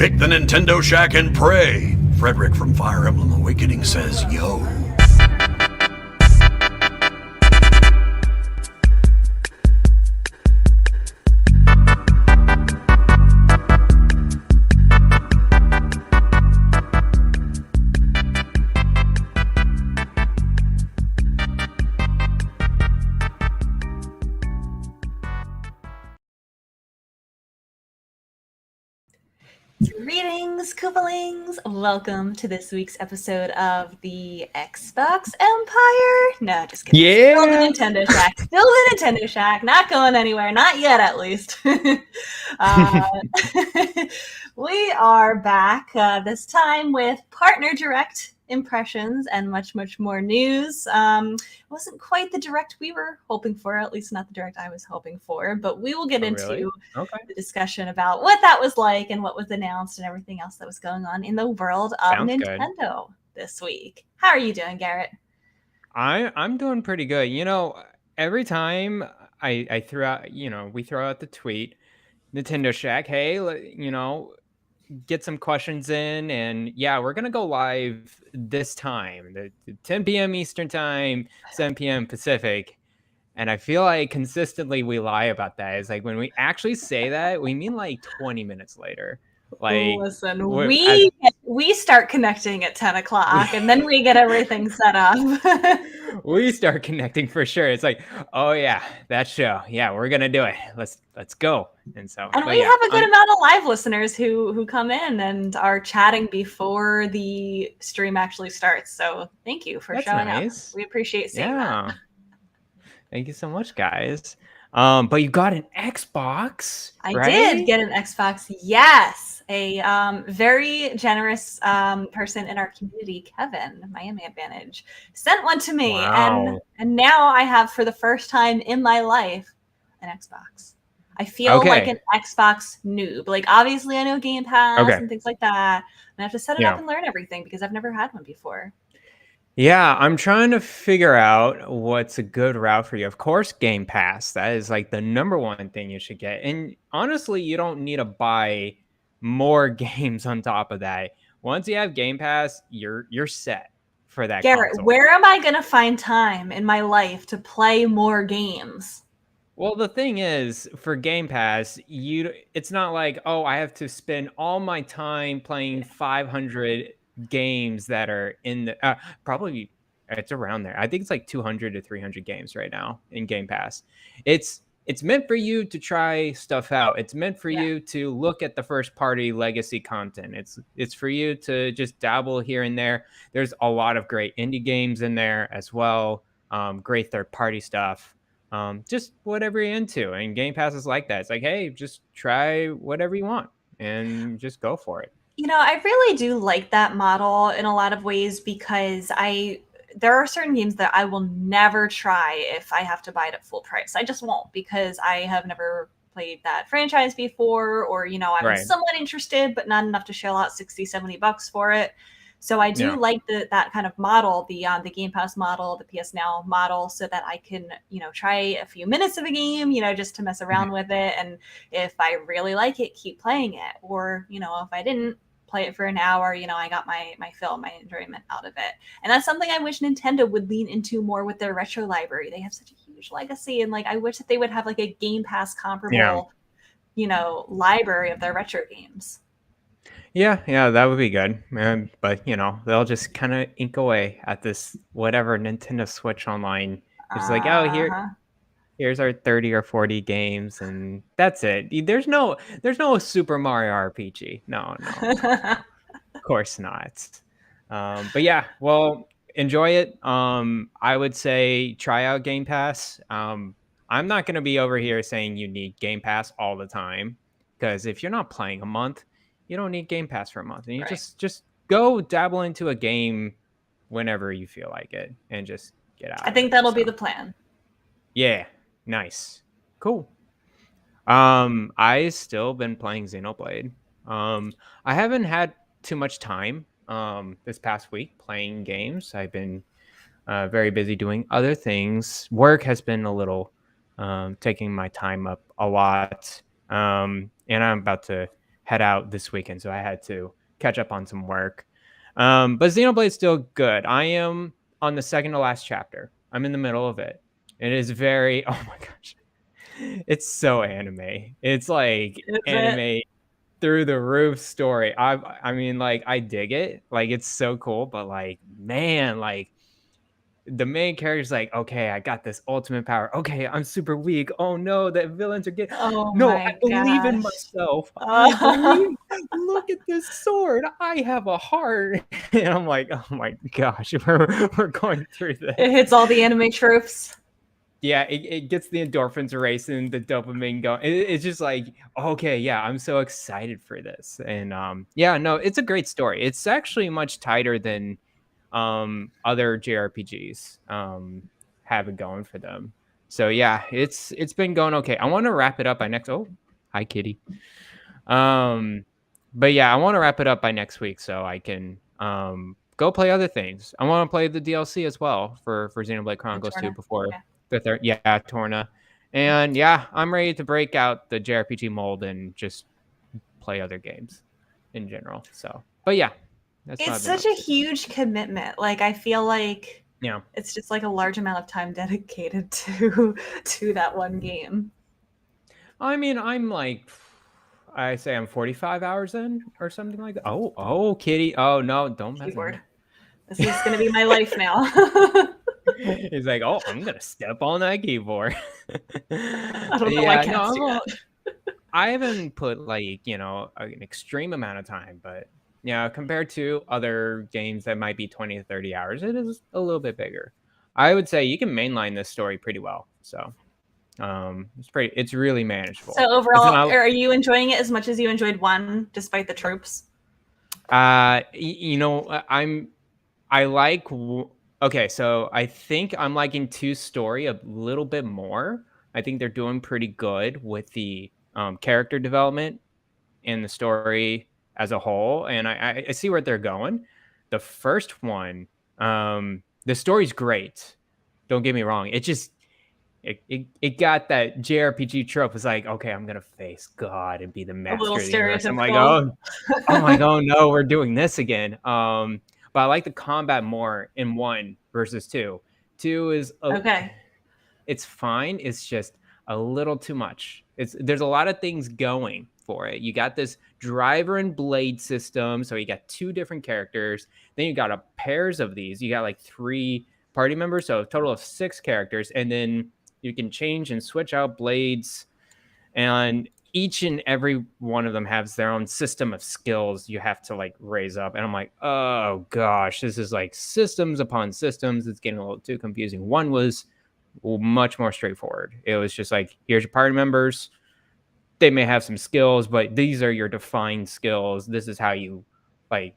Pick the Nintendo Shack and pray. Frederick from Fire Emblem Awakening says, yo. Greetings, Koopalings! Welcome to this week's episode of the Xbox Empire. No, just kidding. Yeah! Still the Nintendo Shack. Still the Nintendo Shack. Not going anywhere. Not yet, at least. We are back this time with Partner Direct impressions and much, much more news. It wasn't quite the direct we were hoping for, at least not the direct I was hoping for, but we will get into the discussion about what that was like and what was announced and everything else that was going on in the world of Nintendo this week. How are you doing, Garrett? I'm doing pretty good. You know, every time I throw out, we throw out the tweet, Nintendo Shack, hey, get some questions in, and yeah, we're gonna go live this time, the 10 p.m. Eastern time, 7 p.m. Pacific. And I feel like consistently we lie about that. It's like when we actually say that, we mean like 20 minutes later. Like, listen, we start connecting at 10 o'clock and then we get everything set up. We start connecting for sure. It's like, oh yeah, that show. Yeah, we're gonna do it. Let's go. And we have a good amount of live listeners who come in and are chatting before the stream actually starts. So thank you for showing up. We appreciate seeing that. Thank you so much, guys. But you got an Xbox, I right? did get an Xbox, yes. A very generous person in our community, Kevin, Miami Advantage, sent one to me. Wow. And now I have, for the first time in my life, an Xbox. I feel like an Xbox noob. Like, obviously, I know Game Pass and things like that. And I have to set it up and learn everything because I've never had one before. Yeah, I'm trying to figure out what's a good route for you. Of course, Game Pass. That is like the number one thing you should get. And honestly, you don't need to buy more games on top of that. Once you have Game Pass, you're set for that Garrett, console. where am I going to find time in my life to play more games? Well, the thing is, for Game Pass, it's not like, oh, I have to spend all my time playing 500 games that are in the probably it's around there. I think it's like 200 to 300 games right now in Game Pass. It's meant for you to try stuff out. It's meant for you to look at the first party legacy content. It's for you to just dabble here and there. There's a lot of great indie games in there as well. Great third party stuff. Just whatever you're into. And Game Pass is like that. It's like, hey, just try whatever you want and just go for it. You know, I really do like that model in a lot of ways because there are certain games that I will never try if I have to buy it at full price. I just won't because I have never played that franchise before, or, I'm somewhat interested, but not enough to shell out $60-$70 for it. So I do like that kind of model, the Game Pass model, the PS Now model, so that I can, try a few minutes of a game, just to mess around with it. And if I really like it, keep playing it. Or, if I didn't, play it for an hour, I got my fill, my enjoyment out of it. And that's something I wish Nintendo would lean into more with their retro library. They have such a huge legacy, and I wish that they would have a Game Pass comparable, library of their retro games. Yeah, that would be good. But they'll just kind of ink away at this whatever Nintendo Switch Online. It's like, oh, here's our 30 or 40 games, and that's it. There's no Super Mario RPG. No. Of course not. But yeah, well, enjoy it. I would say try out Game Pass. I'm not going to be over here saying you need Game Pass all the time, because if you're not playing a month, you don't need Game Pass for a month. And you just go dabble into a game whenever you feel like it and just get out. I think that'll be the plan. Yeah. Nice. Cool. I still been playing Xenoblade. I haven't had too much time this past week playing games. I've been very busy doing other things. Work has been a little taking my time up a lot. And I'm about to head out this weekend, so I had to catch up on some work. But Xenoblade's still good. I am on the second to last chapter. I'm in the middle of it. It is very, oh my gosh, it's so anime. It's like anime through the roof story. I mean, like, I dig it. Like, it's so cool, but like, man, like, the main character's like, okay, I got this ultimate power. Okay, I'm super weak. Oh no, the villains are getting. Oh No, I my believe in gosh. myself. I believe. Look at this sword. I have a heart. And I'm like, oh my gosh, we're going through this. It hits all the anime tropes. Yeah, it gets the endorphins racing, the dopamine going. It's just like, okay, yeah, I'm so excited for this. And yeah, no, it's a great story. It's actually much tighter than other JRPGs have it going for them. So yeah, it's been going okay. I want to wrap it up by next. Oh, hi Kitty. But yeah, I want to wrap it up by next week so I can go play other things. I want to play the DLC as well for Xenoblade Chronicles 2 before the third. Yeah, Torna. And yeah, I'm ready to break out the JRPG mold and just play other games in general. So, but yeah, it's such a huge commitment. Like, I feel like it's just like a large amount of time dedicated to that one game. I mean, I'm like, I say I'm 45 hours in or something like that. Oh, Kitty. Oh no, don't mess with me. This is gonna be my life now. He's like, oh, I'm gonna step on that keyboard. I don't know why cats do that. I haven't put like, an extreme amount of time, but yeah, compared to other games that might be 20 to 30 hours, it is a little bit bigger. I would say you can mainline this story pretty well. So it's really manageable. So overall, are you enjoying it as much as you enjoyed 1, despite the tropes? Okay, so I think I'm liking 2's story a little bit more. I think they're doing pretty good with the character development and the story as a whole, and I see where they're going. The first one, the story's great. Don't get me wrong. It just it got that JRPG trope. It's like, okay, I'm gonna face God and be the master of the universe. I'm like, I'm like, oh no, we're doing this again. But I like the combat more in 1 versus 2. 2 is okay. It's fine. It's just a little too much. There's a lot of things going for it. You got this driver and blade system, so you got 2 different characters. Then you got pairs of these. You got like 3 party members, so a total of 6 characters, and then you can change and switch out blades, and each and every one of them has their own system of skills you have to like raise up. And I'm like, oh gosh, this is like systems upon systems. It's getting a little too confusing. 1 was much more straightforward. It was just like, here's your party members. They may have some skills, but these are your defined skills. This is how you like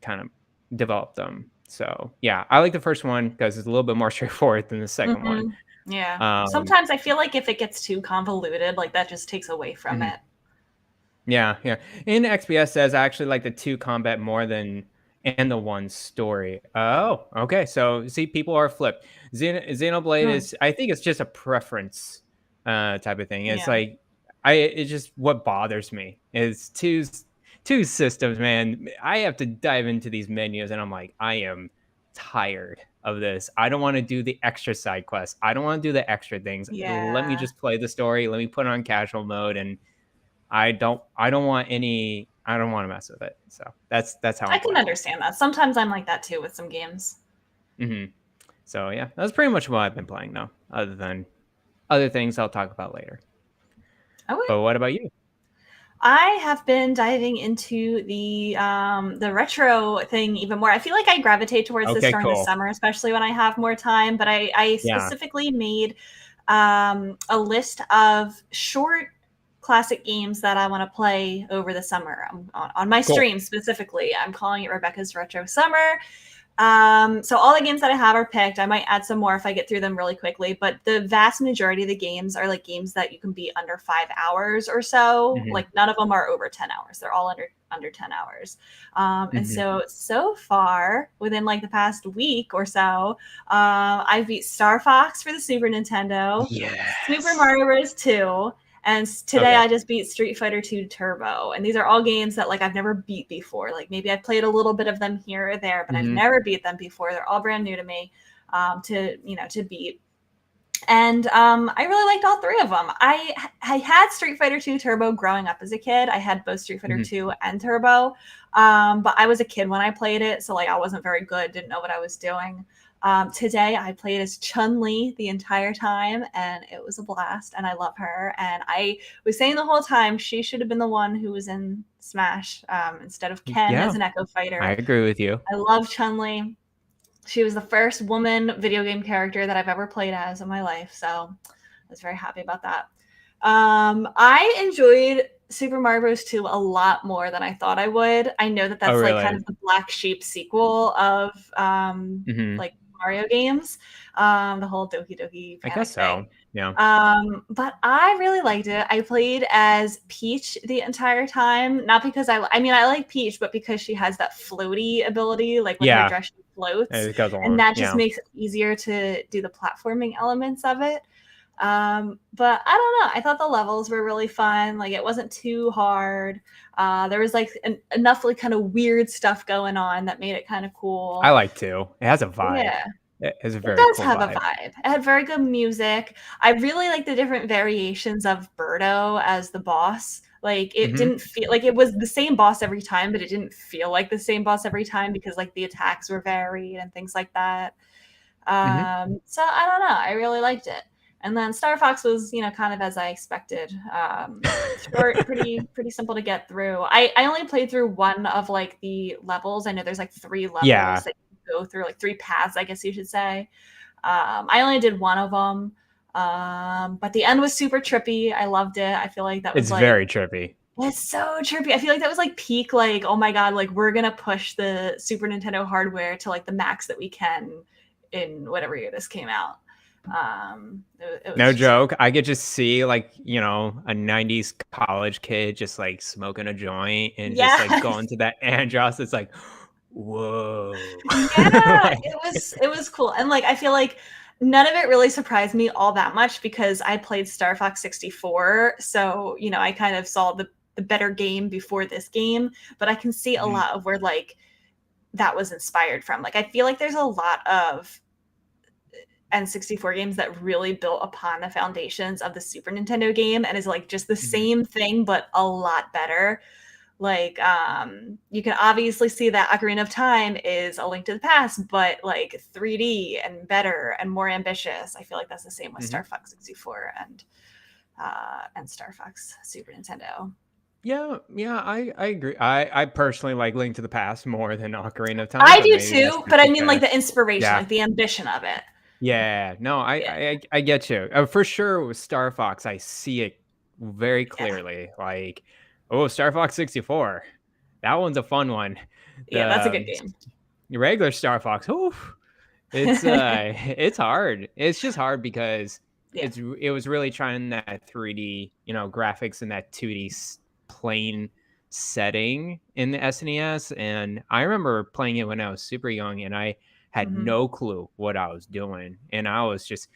kind of develop them. So yeah, I like the first one because it's a little bit more straightforward than the second one. Yeah. Sometimes I feel like if it gets too convoluted, like that just takes away from it. Yeah. In XPS says I actually like the 2 combat more than and the 1 story. Oh, okay. So see, people are flipped. Xenoblade is, I think it's just a preference type of thing. It's like it's just what bothers me is two systems, man. I have to dive into these menus and I'm like, I am tired of this. I don't want to do the extra side quests. I don't want to do the extra things. Let me just play the story. Let me put it on casual mode, and I don't want to mess with it. So that's how I can understand that. Sometimes I'm like that too with some games. So yeah, that's pretty much what I've been playing now, other than other things I'll talk about later. Okay. But what about you? I have been diving into the retro thing even more. I feel like I gravitate towards this during the summer, especially when I have more time. But I specifically made a list of short classic games that I want to play over the summer on my stream specifically. I'm calling it Rebecca's Retro Summer. So all the games that I have are picked. I might add some more if I get through them really quickly, but the vast majority of the games are like games that you can beat under 5 hours or so. Like none of them are over 10 hours. They're all under 10 hours. And so far within like the past week or so, I beat Star Fox for the Super Nintendo, Super Mario Bros. 2, And today I just beat Street Fighter 2 Turbo. And these are all games that like I've never beat before. Like maybe I've played a little bit of them here or there, but I've never beat them before. They're all brand new to me to beat. And I really liked all three of them. I had Street Fighter 2 Turbo growing up as a kid. I had both Street Fighter 2 and Turbo, but I was a kid when I played it, so like I wasn't very good, didn't know what I was doing. Today I played as Chun-Li the entire time, and it was a blast, and I love her. And I was saying the whole time she should have been the one who was in Smash instead of Ken as an Echo Fighter. I agree with you. I love Chun-Li. She was the first woman video game character that I've ever played as in my life, so I was very happy about that. I enjoyed Super Mario Bros. 2 a lot more than I thought I would. I know that that's like kind of the black sheep sequel of like Mario games, the whole Doki Doki Panic I guess thing. so. Yeah. But I really liked it. I played as Peach the entire time, not because I like Peach, but because she has that floaty ability, like when her dress she floats, and that just makes it easier to do the platforming elements of it. But I don't know. I thought the levels were really fun. Like it wasn't too hard. There was like enough like kind of weird stuff going on that made it kind of cool. I like too. It has a vibe. Yeah. It has a very It does cool have vibe. a vibe. It had very good music. I really like the different variations of Birdo as the boss. Like it didn't feel like it was the same boss every time, but it didn't feel like the same boss every time because like the attacks were varied and things like that. So I don't know. I really liked it. And then Star Fox was, kind of as I expected. Short, pretty simple to get through. I only played through one of like the levels. I know there's like 3 levels that you can go through, like 3 paths, I guess you should say. I only did one of them. But the end was super trippy. I loved it. I feel like that was very trippy. It's so trippy. I feel like that was like peak, like, oh my God, like we're going to push the Super Nintendo hardware to like the max that we can in whatever year this came out. No joke. I could just see like, a 90s college kid just like smoking a joint and just like going to that Andros. It's like, whoa. Yeah, it was cool. And like I feel like none of it really surprised me all that much because I played Star Fox 64. So, I kind of saw the better game before this game, but I can see a lot of where like that was inspired from. Like I feel like there's a lot of N64 games that really built upon the foundations of the Super Nintendo game and is like just the same thing but a lot better. Like you can obviously see that Ocarina of Time is a Link to the Past, but like 3D and better and more ambitious. I feel like that's the same with Star Fox 64 and Star Fox Super Nintendo. Yeah, I agree. I personally like Link to the Past more than Ocarina of Time. I do too, but I mean like the inspiration, like the ambition of it. Yeah, no, I get you. For sure with Star Fox, I see it very clearly. Like, Star Fox 64. That one's a fun one. That's a good game. The regular Star Fox, it's hard. It's just hard because it was really trying that 3D, graphics in that 2D plane setting in the SNES. And I remember playing it when I was super young and I had no clue what I was doing. And I was just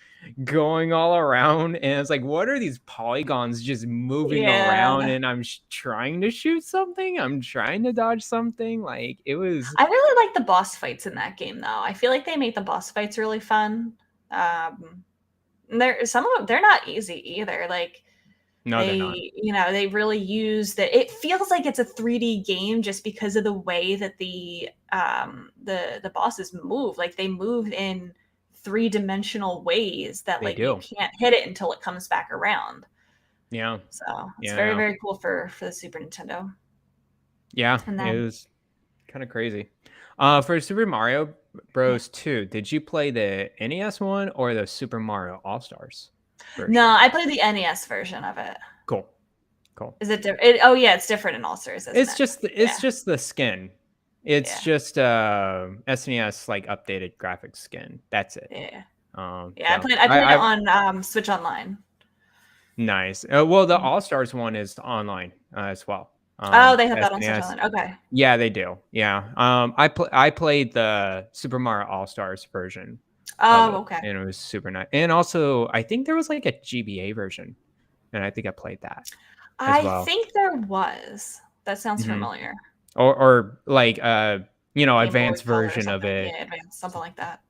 going all around. And it's like, what are these polygons just moving around? And I'm trying to shoot something. I'm trying to dodge something. Like it was. I really like the boss fights in that game, though. I feel like they make the boss fights really fun. Some of them, they're not easy either. Like, no, they're not. They really use that. It feels like it's a 3D game just because of the way that the bosses move. Like they move in 3-dimensional ways that like you can't hit it until it comes back around. Yeah. So it's very, very cool for the Super Nintendo. Yeah, it was kind of crazy. For Super Mario Bros. 2, did you play the NES one or the Super Mario All-Stars version? No, I played the NES version of it. Cool. Is it different? It's different in All-Stars. It's just the skin. It's just SNES like updated graphics skin. That's it. Yeah. So I played it on Switch Online. Nice. Well, the All-Stars one is online as well. They have that on Switch Online. Okay. Yeah, they do. Yeah. I played the Super Mario All-Stars version. Oh, okay. And it was super nice. And also, I think there was like a GBA version and I think I played that as I well. think there was. That sounds familiar. Or like you know, Game Boy advanced Color or version of something. it. Yeah, advanced, something like that.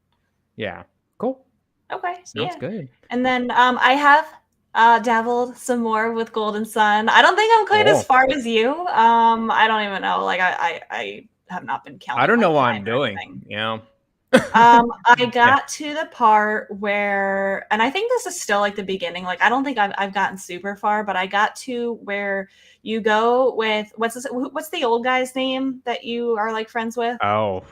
Yeah. Cool. Okay, Sounds yeah. good. And then I have dabbled some more with Golden Sun. I don't think I'm quite as Cool. far as you. I don't even know. Like I have not been counting I don't my know what time I'm or doing. anything. You know. I got to the part where, and I think this is still like the beginning. Like I don't think I've gotten super far, but I got to where you go with what's the old guy's name that you are like friends with? Oh.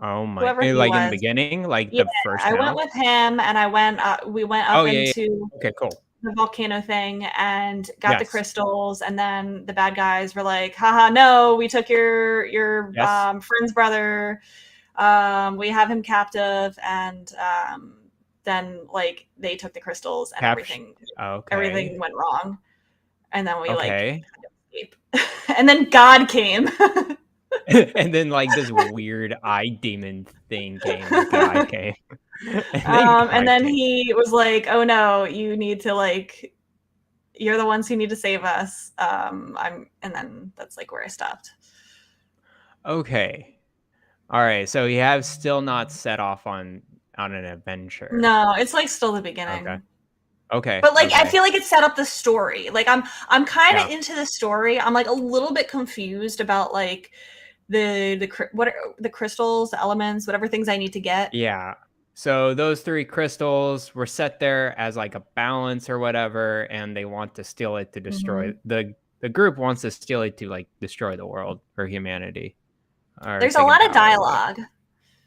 Oh my. Whoever he Like in the was. beginning, like Yeah, the first I went town. with him, and I went. We went Oh up yeah, yeah. into Okay, cool. the volcano thing and got the Yes. crystals, and then the bad guys were like, haha, no, we took your Yes. friend's brother. We have him captive, and then like they took the crystals and everything Okay. went wrong, and then we like Okay. had to escape. And then God came. And then like this weird eye demon thing came, like God came. And then And God then came. he was like, oh no, you need to like, you're the ones who need to save us. And then that's like where I stopped. Okay. All right. So you have still not set off on an adventure. No, it's like still the Okay. beginning. Okay. But like I Okay. feel like it set up the story. Like I'm kind of Yeah. into the story. I'm like a little bit confused about like what are the crystals, the elements, whatever things I need to get. Yeah. So those 3 crystals were set there as like a balance or whatever, and they want to steal it to destroy Mhm. the group wants to steal it to like destroy the world or humanity or There's a taking lot of power or whatever. dialogue.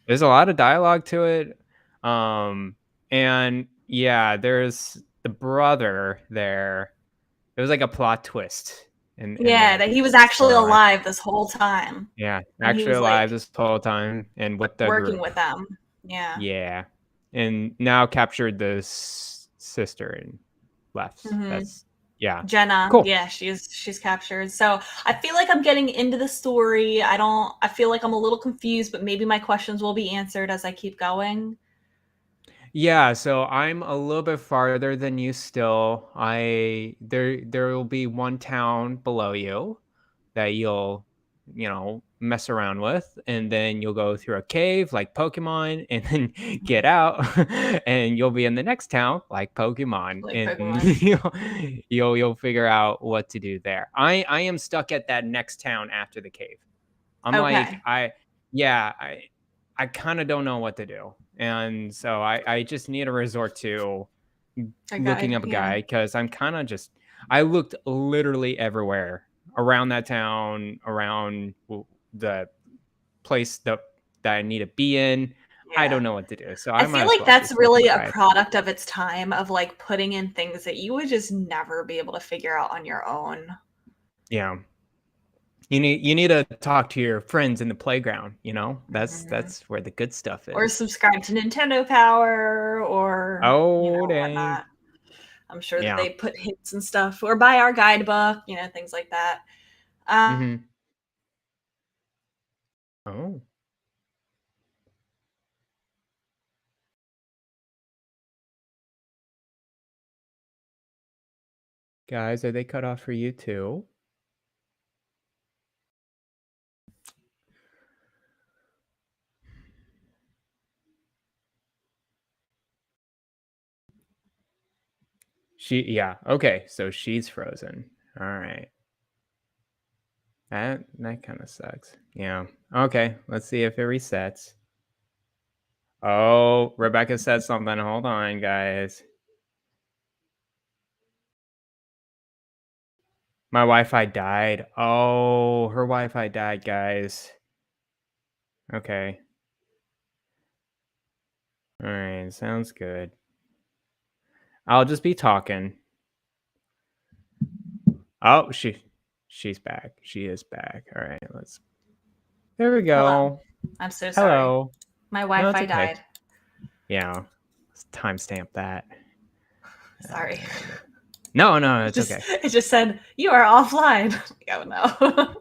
There's a lot of dialogue to it. And yeah, there's the brother there. It was like a plot twist in Yeah, the that he was actually storyline. alive this whole time. Yeah, And he actually was alive like this whole time and with the working group. with them. Yeah. Yeah, and now captured the sister and left. Hmm. That's yeah, Jenna, cool. yeah, she's captured. So I feel like I'm getting into the story. I feel like I'm a little confused, but maybe my questions will be answered as I keep going. Yeah, so I'm a little bit farther than you still. There will be one town below you that you'll, you know, mess around with, and then you'll go through a cave like Pokemon and then get out and you'll be in the next town like Pokemon Like and Pokemon. you'll figure out what to do there. I am stuck at that next town after the cave. I'm like Okay. yeah, I kind of don't know what to do. And so I just need to resort to A looking guide, up a yeah. guide because I'm kind of just I looked literally everywhere around that town, around the place that I need to be in. I don't Yeah. know what to do. So I I might feel as like well that's just look up really a a guide. product of its time of like putting in things that you would just never be able to figure out on your own. Yeah. You need to talk to your friends in the playground, you know? Mhm. That's where the good stuff Or is. subscribe to Nintendo Power or, Oh, dang. whatnot. I'm sure that Yeah. they put hints and stuff or buy our guidebook, things like that. Uh, Mhm. Oh. Guys, are they cut off for you too? Yeah, okay, so she's frozen. All right. That kind of sucks. Yeah. Okay, let's see if it resets. Oh, Rebecca said something. Hold on, guys. My Wi-Fi died. Oh, her Wi-Fi died, guys. Okay. All right, sounds good. I'll just be talking. Oh, she's back. She is back. All right, let's. There we Hello. go. I'm so sorry. Hello. My No, it's Wi-Fi okay. died. Yeah. Let's timestamp that. Sorry. No, It it's just okay. it just said you are offline. Oh no.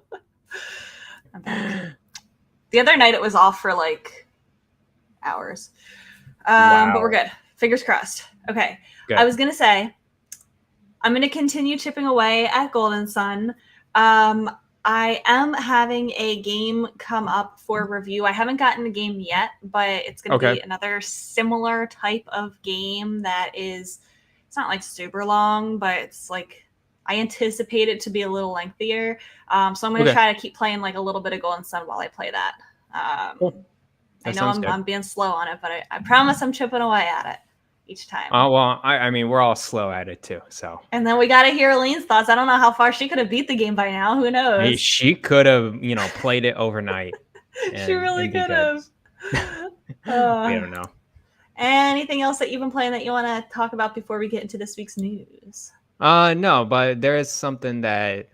I'm back. The other night it was off for like hours. But we're Wow. good. Fingers crossed. Okay. I Good. was gonna say I'm going to continue chipping away at Golden Sun. I am having a game come up for review. I haven't gotten the game yet, but it's going to be another similar type of game that is, it's not like super long, but it's like, I anticipate it to be a little lengthier. So I'm going to try to keep playing like a little bit of Golden Sun while I play that. Cool. I know I'm being slow on it, but I promise I'm chipping away at it each time. Oh, well, I mean, we're all slow at it too, so. And then we got to hear Elaine's thoughts. I don't know how far she could have beat the game by now. Who knows? Hey, she could have, played it overnight. She really could have. We don't know. Anything else that you've been playing that you want to talk about before we get into this week's news? No, but there is something that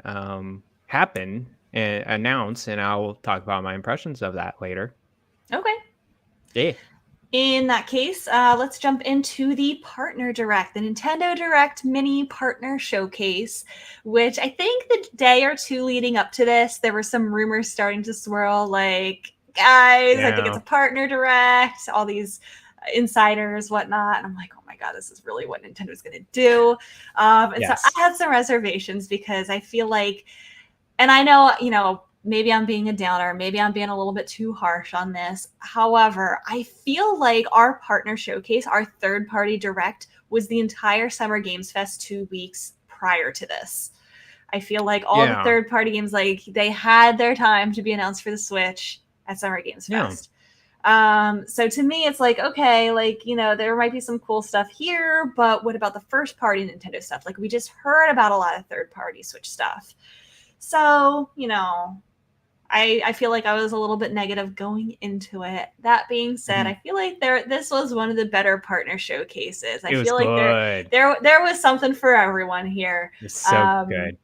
happened and announced, and I'll talk about my impressions of that later. Okay. Yeah. In that case, let's jump into the Partner Direct, the Nintendo Direct Mini Partner Showcase, which I think the day or two leading up to this, there were some rumors starting to swirl like, guys, I think it's a Partner Direct, all these insiders, whatnot. And I'm like, oh my God, this is really what Nintendo's going to do. So I had some reservations because I feel like, and I know, maybe I'm being a downer. Maybe I'm being a little bit too harsh on this. However, I feel like our partner showcase, our third-party direct, was the entire Summer Games Fest 2 weeks prior to this. I feel like all the third-party games, like, they had their time to be announced for the Switch at Summer Games Fest. So to me, it's like, okay, like, there might be some cool stuff here, but what about the first-party Nintendo stuff? Like, we just heard about a lot of third-party Switch stuff. So, I feel like I was a little bit negative going into it. That being said, I feel like this was one of the better partner showcases. I feel like there was something for everyone here. It's so good.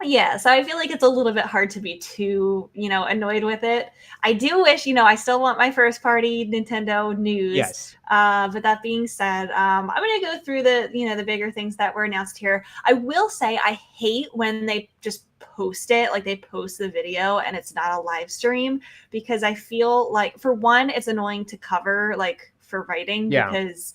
Yeah, so I feel like it's a little bit hard to be too, annoyed with it. I do wish, I still want my first party Nintendo news. Yes. But that being said, I'm going to go through the bigger things that were announced here. I will say I hate when they just post it, like they post the video and it's not a live stream, because I feel like, for one, it's annoying to cover, like, for writing, because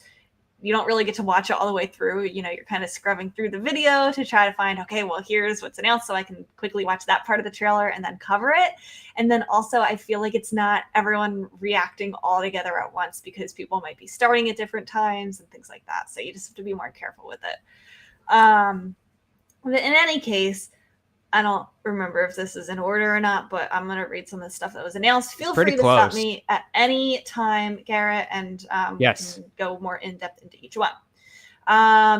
you don't really get to watch it all the way through. You're kind of scrubbing through the video to try to find, okay, well, here's what's announced, so I can quickly watch that part of the trailer and then cover it. And then also, I feel like it's not everyone reacting all together at once, because people might be starting at different times and things like that. So you just have to be more careful with it. But in any case, I don't remember if this is in order or not, but I'm going to read some of the stuff that was announced. Feel free to stop me at any time, Garrett, and we can go more in-depth into each one.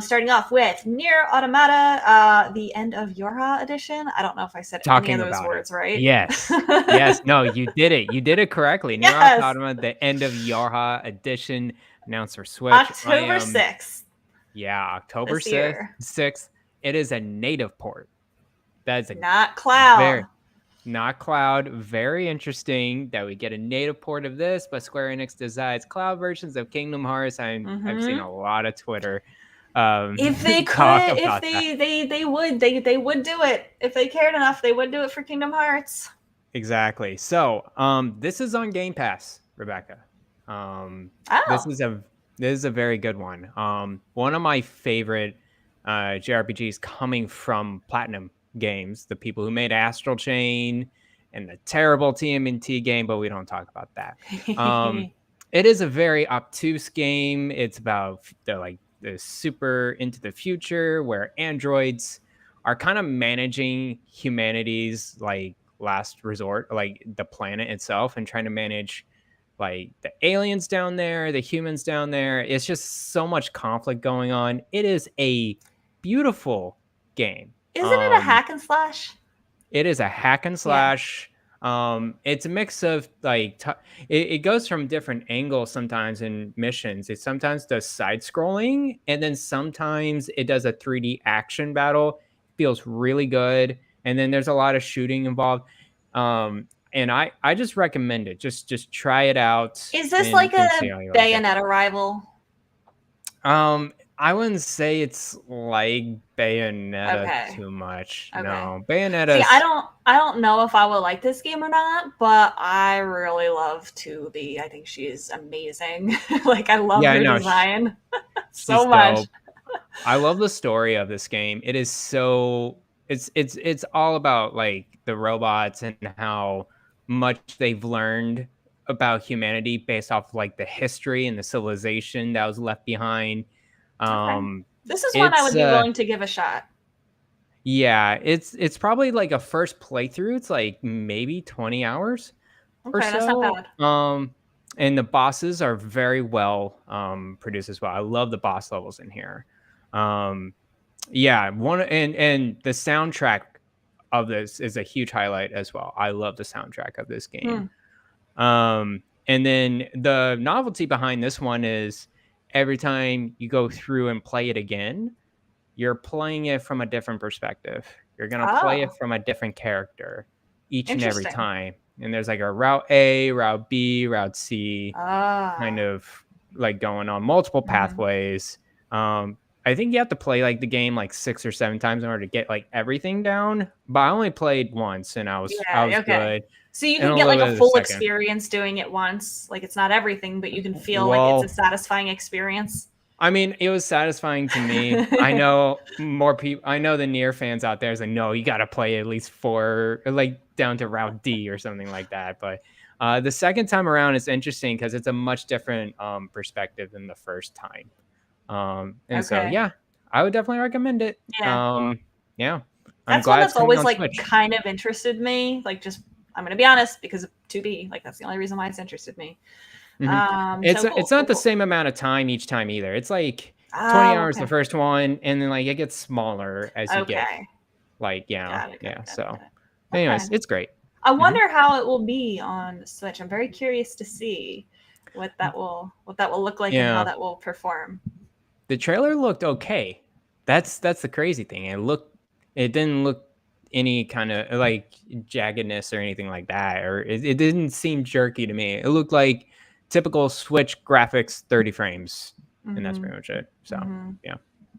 Starting off with Nier Automata, the End of Yorha edition. I don't know if I said any of those words right. Yes. Yes. No, you did it. You did it correctly. Nier Automata, the End of Yorha edition, announced for Switch. October 6th. Yeah, October 6th. It is a native port. That's not Cloud. Not Cloud. Very interesting that we get a native port of this, but Square Enix designs cloud versions of Kingdom Hearts. I've seen a lot of Twitter. If they could, they would do it. If they cared enough, they would do it for Kingdom Hearts. Exactly. So, this is on Game Pass, Rebecca. This is a very good one. One of my favorite JRPGs coming from Platinum Games, the people who made Astral Chain and the terrible TMNT game, but we don't talk about that. It is a very obtuse game. It's about the super into the future where androids are kind of managing humanity's last resort, like the planet itself, and trying to manage like the aliens down there, the humans down there. It's just so much conflict going on. It is a beautiful game. Isn't it a hack and slash? It is a hack and slash. Yeah. It's a mix of it goes from different angles sometimes in missions. It sometimes does side scrolling, and then sometimes it does a 3D action battle. It feels really good, and then there's a lot of shooting involved. And I just recommend it. Just try it out. Is this like a Bayonetta rival? I wouldn't say it's like Bayonetta too much. Okay. No, Bayonetta. See, I don't know if I will like this game or not, but I really love 2B. I think she's amazing. I love her design so much. I love the story of this game. It is so it's all about like the robots and how much they've learned about humanity based off like the history and the civilization that was left behind. Okay. Um This is one I it's would be willing to give a shot. yeah, it's probably like a first playthrough. It's like maybe 20 hours or Okay, that's not so. bad. And the bosses are very well produced as well. I love the boss levels in here. Um yeah, one and the soundtrack of this is a huge highlight as well. I love the soundtrack of this game. And then the novelty behind this one is every time you go through and play it again, you're playing it from a different perspective. You're gonna play it Oh, from a different character each and every interesting. time. And there's like a route A, route B, route C, kind Ah. of like going on multiple Mhm. pathways. I think you have to play like the game like 6 or 7 times in order to get like everything down. But I only played once and I was Yeah, okay. good. So you And can a get little like bit a of the full second. experience doing it once. Like it's not everything, but you can feel like it's a Well, satisfying experience. I mean, it was satisfying to me. I know more people. I know the near fans out there is like, no, you got to play at least 4, like down to route D or something like that. But the second time around is interesting because it's a much different perspective than the first time. And so, Okay. yeah, I would definitely recommend it. Yeah. Yeah, I'm That's one glad it's that's coming always on like Switch. kind of interested me. Like just I'm gonna be honest, because of 2B. Like that's the only reason why it's interested me. Mhm. So It's cool, not cool, the cool. same amount of time each time either. It's like 20 Oh, hours the okay. first one, and then like it gets smaller as you get Okay. like Got it, got yeah. it, got it, So, got it. Okay. anyways, it's great. I Mhm. wonder how it will be on Switch. I'm very curious to see what that will look like and how Yeah, that will perform. the trailer looked okay. That's the crazy thing. It didn't look any kind of like jaggedness or anything like that, or it didn't seem jerky to me. It looked like typical Switch graphics, 30 frames, and that's Mm-hmm. pretty much it. So, Mm-hmm. yeah,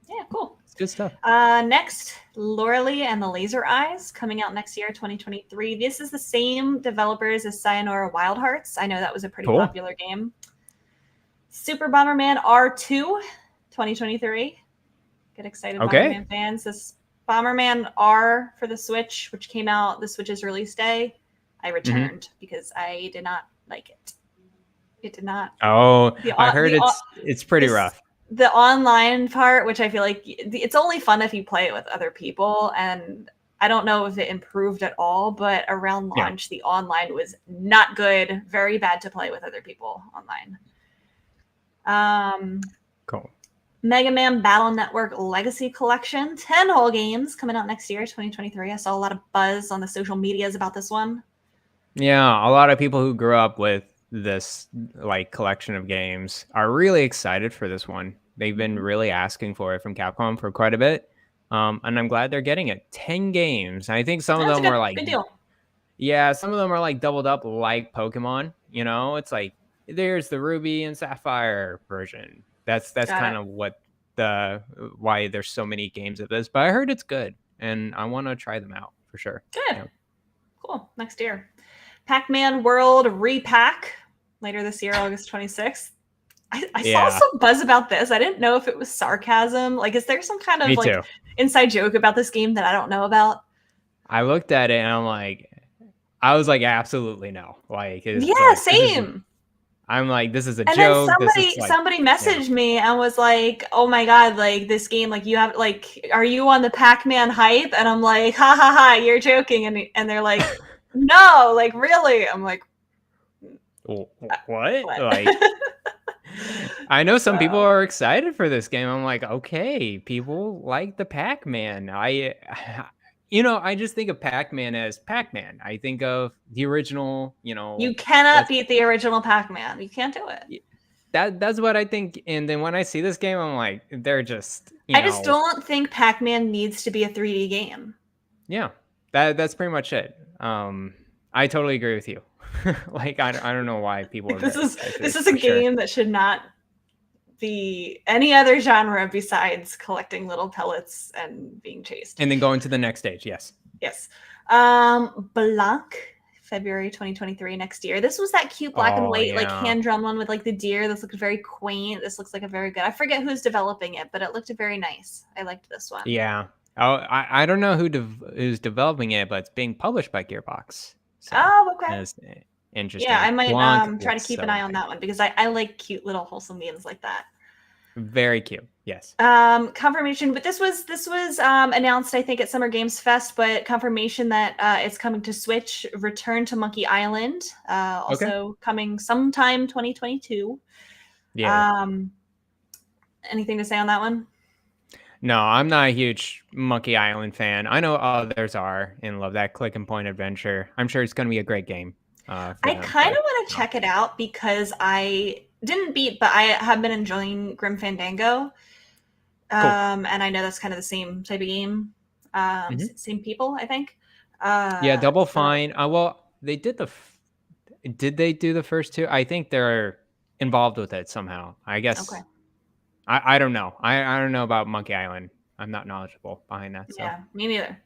Yeah, cool. it's good stuff. Next, Loreley and the Laser Eyes coming out next year, 2023. This is the same developers as Sayonara Wild Hearts. I know that was a pretty Cool. popular game. Super Bomberman R2, 2023. Get excited, Okay. Bomberman fans. This Bomberman R for the Switch, which came out the Switch's release day, I Hmm. returned because I did not like it. It did not. Oh, The I heard it's pretty this rough. the online part, which I feel like it's only fun if you play it with other people, and I don't know if it improved at all, but around Yeah. launch the online was not good, very bad to play with other people online. Cool. Mega Man Battle Network Legacy Collection, 10 whole games coming out next year, 2023. I saw a lot of buzz on the social medias about this one. Yeah, a lot of people who grew up with this like collection of games are really excited for this one. They've been really asking for it from Capcom for quite a bit. And I'm glad they're getting it. 10 games. I think some of That's a them were good like, deal. yeah, some of them are like doubled up like Pokemon. You know, it's like there's the Ruby and Sapphire version. That's Got kind it. of what the why there's so many games of this. But I heard it's good, and I want to try them out for sure. Good. Yeah. Cool. Next year. Pac-Man World Repack later this year, August 26th. I saw Yeah, some buzz about this. I didn't know if it was sarcasm. Like, is there some kind me of like too. inside joke about this game that I don't know about? I looked at it and I was like, absolutely no. Like it's Yeah, like this is. same. I'm like, this is a And then joke. This is like, somebody yeah. messaged me and was like, "Oh my god, like this game, like you have like, are you on the Pac-Man hype?" And I'm like, "Ha ha ha, you're joking." And they're like, "No, like really?" I'm like, What? "What?" Like, I know some people So are excited for this game. I'm like, okay, people like the Pac-Man. I just think of Pac-Man as Pac-Man. I think of the original, you cannot let's beat the original Pac-Man. You can't do it. that's what I think. And then when I see this game, I'm like, they're just, I just don't think Pac-Man needs to be a 3D game. yeah, that's pretty much it. I totally agree with you. Like, I don't know why people are This very is excited for this this is a for sure. game that should not be any other genre besides collecting little pellets and being chased. And then going to the next stage. Yes. Yes. Blanc, February 2023 next year. This was that cute black and white, like hand drawn one with like the deer. This looked very quaint. This looks like a very good. I forget who's developing it, but it looked very nice. I liked this one. Yeah. Oh, I don't know who's developing it, but it's being published by Gearbox. So okay. that's interesting. Yeah, I might try to keep an eye on that one because I like cute little wholesome games like that. Very cute. Yes. Confirmation, but this was announced, I think, at Summer Games Fest, but confirmation that it's coming to Switch. Return to Monkey Island, also coming sometime 2022. Yeah. Anything to say on that one? No, I'm not a huge Monkey Island fan. I know others are and love that click and point adventure. I'm sure it's going to be a great game. I kind of want to check it out because I didn't beat, but I have been enjoying Grim Fandango. Cool. And I know that's kind of the same type of game. Same people, I think. Yeah, Double Fine. Well, they did did they do the first two? I think they're involved with it somehow. I guess. Okay. I don't know. I don't know about Monkey Island. I'm not knowledgeable behind that. So. Yeah, me neither.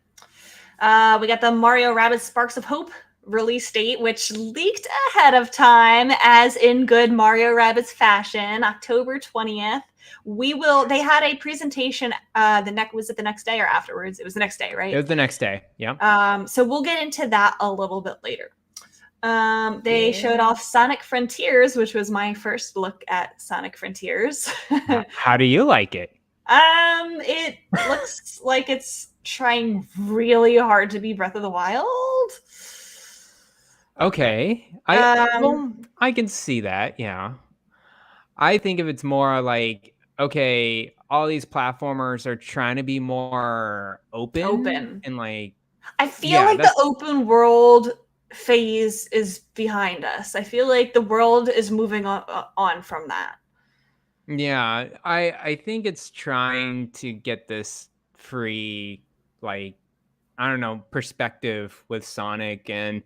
We got the Mario Rabbids Sparks of Hope release date, which leaked ahead of time, as in good Mario Rabbids fashion, October 20th. They had a presentation. Was it the next day or afterwards? It was the next day, right? It was the next day. Yeah. So we'll get into that a little bit later. They showed off Sonic Frontiers, which was my first look at Sonic Frontiers. How do you like it? It looks like it's trying really hard to be Breath of the Wild. Okay. I can see that. Yeah. I think if it's more like, okay, all these platformers are trying to be more open and like, I feel like the open world phase is behind us. I feel like the world is moving on from that. Yeah, I think it's trying to get this free, like, I don't know, perspective with Sonic. And,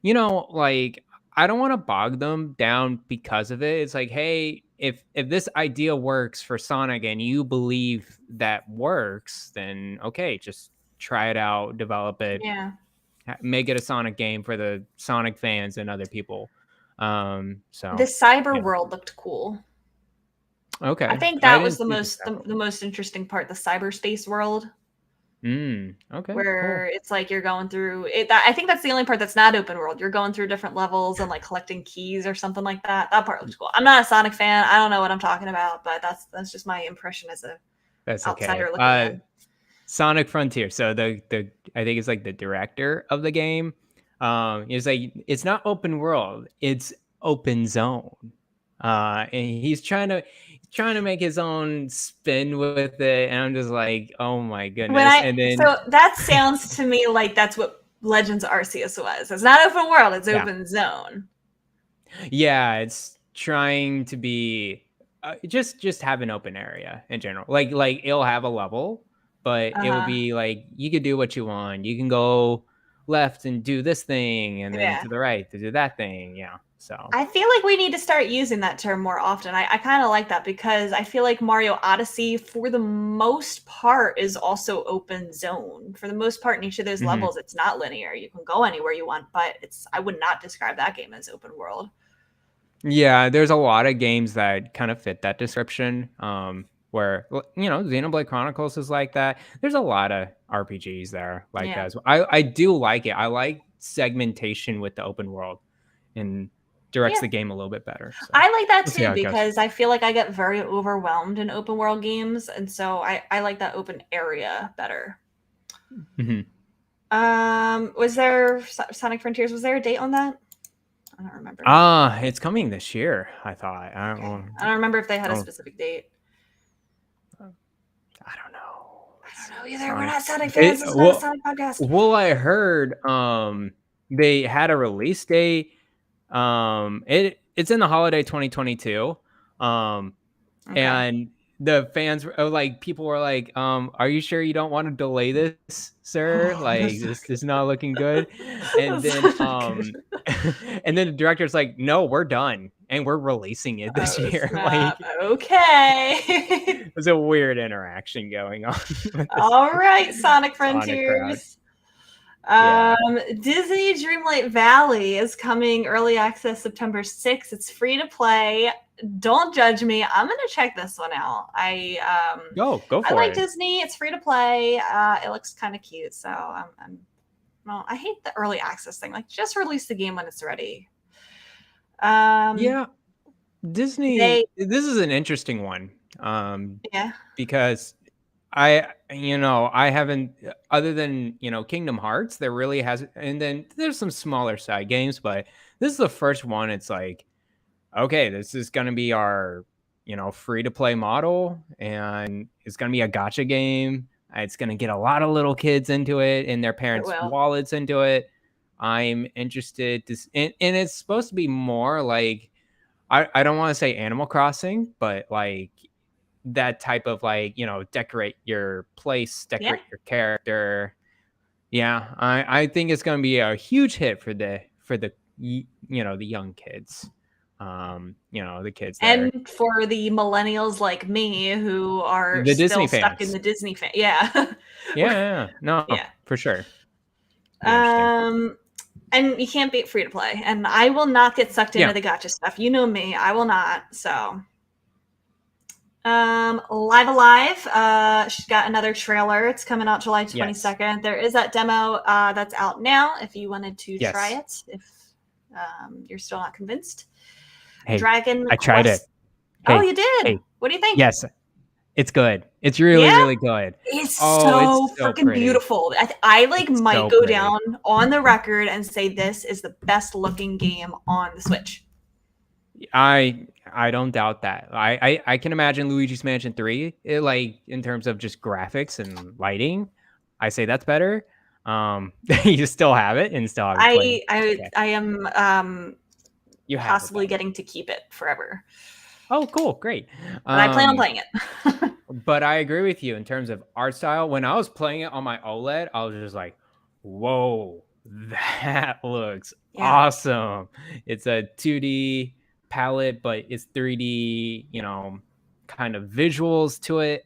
like, I don't want to bog them down because of it. It's like, hey, if this idea works for Sonic and you believe that works, then okay, just try it out, develop it. Yeah. Make it a Sonic game for the Sonic fans and other people. So the cyber world looked cool. Okay. I think that was the most interesting part, the cyberspace world. Okay. Where it's like you're going through it. I think that's the only part that's not open world. You're going through different levels and like collecting keys or something like that. That part looks cool. I'm not a Sonic fan. I don't know what I'm talking about, but that's just my impression as a outsider looking in. Sonic Frontier. So the I think it's like the director of the game. It's like it's not open world, it's open zone. And he's trying to make his own spin with it, and I'm just like, oh my goodness. So that sounds to me like that's what Legends Arceus was. It's not open world, it's open zone. Yeah, it's trying to be just have an open area in general. Like it'll have a level, but it will be like you could do what you want. You can go left and do this thing, and then to the right to do that thing. Yeah. So I feel like we need to start using that term more often. I kind of like that because I feel like Mario Odyssey, for the most part, is also open zone. For the most part, in each of those levels, it's not linear. You can go anywhere you want, but I would not describe that game as open world. Yeah, there's a lot of games that kind of fit that description. Where Xenoblade Chronicles is like that. There's a lot of RPGs there like that as well. I do like it. I like segmentation with the open world and directs the game a little bit better. So. I like that too because I feel like I get very overwhelmed in open world games, and so I like that open area better. Was there Sonic Frontiers? Was there a date on that? I don't remember. It's coming this year, I thought. I don't remember if they had a specific date. I don't know either. We're not Sonic fans. It's not a Sonic podcast. Well, I heard they had a release date. It's in the holiday 2022. And the fans were like, people were like, are you sure you don't want to delay this, sir? Like this is not looking good. And then and then the director's like, no, we're done and we're releasing it this year. Like, okay. There's a weird interaction going on. All right, Sonic Frontiers. Yeah. Disney Dreamlight Valley is coming early access September 6th. It's free to play. Don't judge me. I'm gonna check this one out. Go I for like it. Disney. It's free to play. It looks kind of cute. So well, I hate the early access thing. Like, just release the game when it's ready. Yeah, Disney. This is an interesting one. Yeah. Because I haven't, other than Kingdom Hearts, there really hasn't, and then there's some smaller side games, but this is the first one. It's like, okay, this is gonna be our free to play model, and it's gonna be a gotcha game. It's gonna get a lot of little kids into it and their It parents' will. wallets into it. I'm interested to, and it's supposed to be more like, I don't want to say Animal Crossing, but like that type of like, decorate your place, decorate your character. Yeah, I think it's going to be a huge hit for the the young kids. The kids that are And for the millennials like me who are the Disney still stuck in fans. the Disney fan. Yeah. Yeah, no, Yeah. for sure. Be interesting. And you can't beat free to play. And I will not get sucked into Yeah. the gotcha stuff. You know me. I will not. So Live Alive, she's got another trailer. It's coming out July 22nd. Yes. There is that demo that's out now if you wanted to try it, if you're still not convinced. Hey, Dragon I tried Quest. it. Hey, oh, you did? Hey. What do you think? Yes, it's good. It's really, really good. It's so freaking pretty. Beautiful. I might go down on the record and say this is the best looking game on the Switch. I don't doubt that. I can imagine Luigi's Mansion 3, like in terms of just graphics and lighting. I say that's better. You still have it and still have it. I am you possibly getting to keep it forever. Oh, cool, great. But I plan on playing it. But I agree with you in terms of art style. When I was playing it on my OLED, I was just like, whoa, that looks awesome. It's a 2D palette, but it's 3D, kind of visuals to it.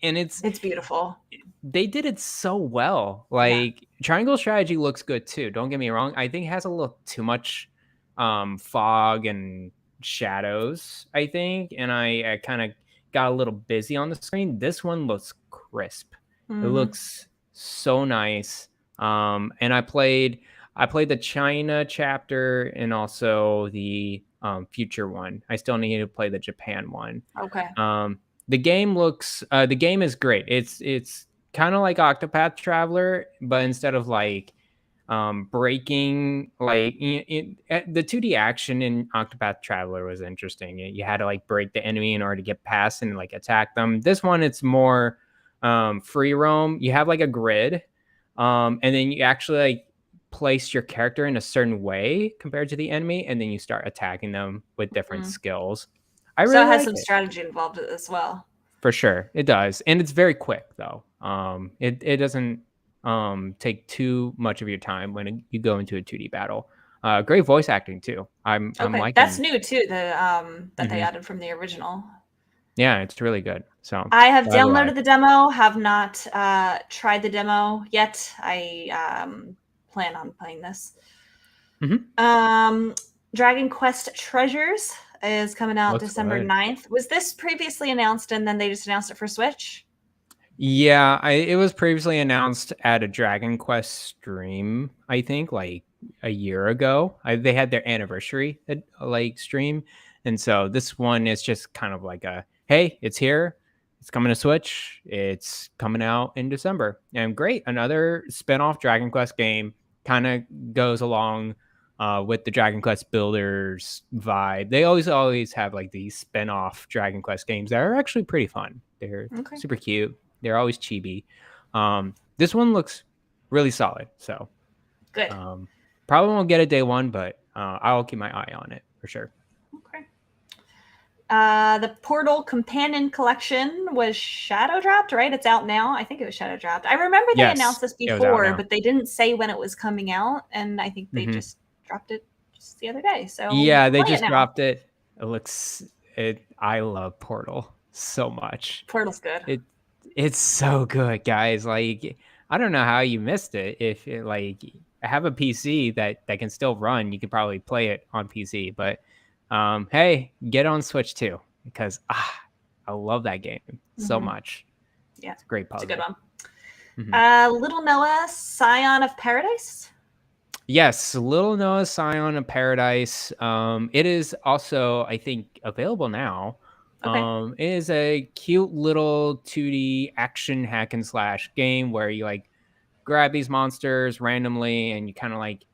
It's beautiful. They did it so well. Like Triangle Strategy looks good too. Don't get me wrong. I think it has a little too much fog and shadows, I think, and I kind of got a little busy on the screen. This one looks crisp. It looks so nice. And I played the China chapter and also the future one. I still need to play the Japan one. Okay. The game is great. It's kind of like Octopath Traveler, but instead of like breaking, like the 2D action in Octopath Traveler was interesting. You had to like break the enemy in order to get past and like attack them. This one, it's more free roam. You have like a grid, and then you actually like place your character in a certain way compared to the enemy, and then you start attacking them with different skills. I really so it has some strategy involved as well. For sure, it does, and it's very quick though. It doesn't take too much of your time when you go into a 2D battle. Great voice acting too. I'm liking. That's new too. That they added from the original. Yeah, it's really good. So I have downloaded the demo. Have not tried the demo yet. I plan on playing this. Dragon Quest Treasures is coming out December 9th. Was this previously announced and then they just announced it for Switch? Yeah, it was previously announced at a Dragon Quest stream, I think, like a year ago. They had their anniversary like stream. And so this one is just kind of like a, hey, it's here. It's coming to Switch. It's coming out in December. And great, another spin-off Dragon Quest game. Kind of goes along with the Dragon Quest Builders vibe. They always have like these spin-off Dragon Quest games that are actually pretty fun. They're super cute. They're always chibi. This one looks really solid. So good. Probably won't get it day one, but I'll keep my eye on it for sure. Okay. The Portal Companion Collection was shadow dropped, right? It's out now. I think it was shadow dropped. I remember they announced this before, but they didn't say when it was coming out, and I think they just dropped it just the other day. So yeah, they just dropped it. It looks. I love Portal so much. Portal's good. It's so good, guys. Like I don't know how you missed it. If it, like, I have a PC that can still run, you could probably play it on PC. But hey, get on Switch too, because I love that game so much. Yeah, it's a great puzzle. It's a good one. Little Noah, Scion of Paradise. Yes, Little Noah, Scion of Paradise. It is also, I think, available now. Okay. It is a cute little 2D action hack and slash game where you like grab these monsters randomly and you kind of like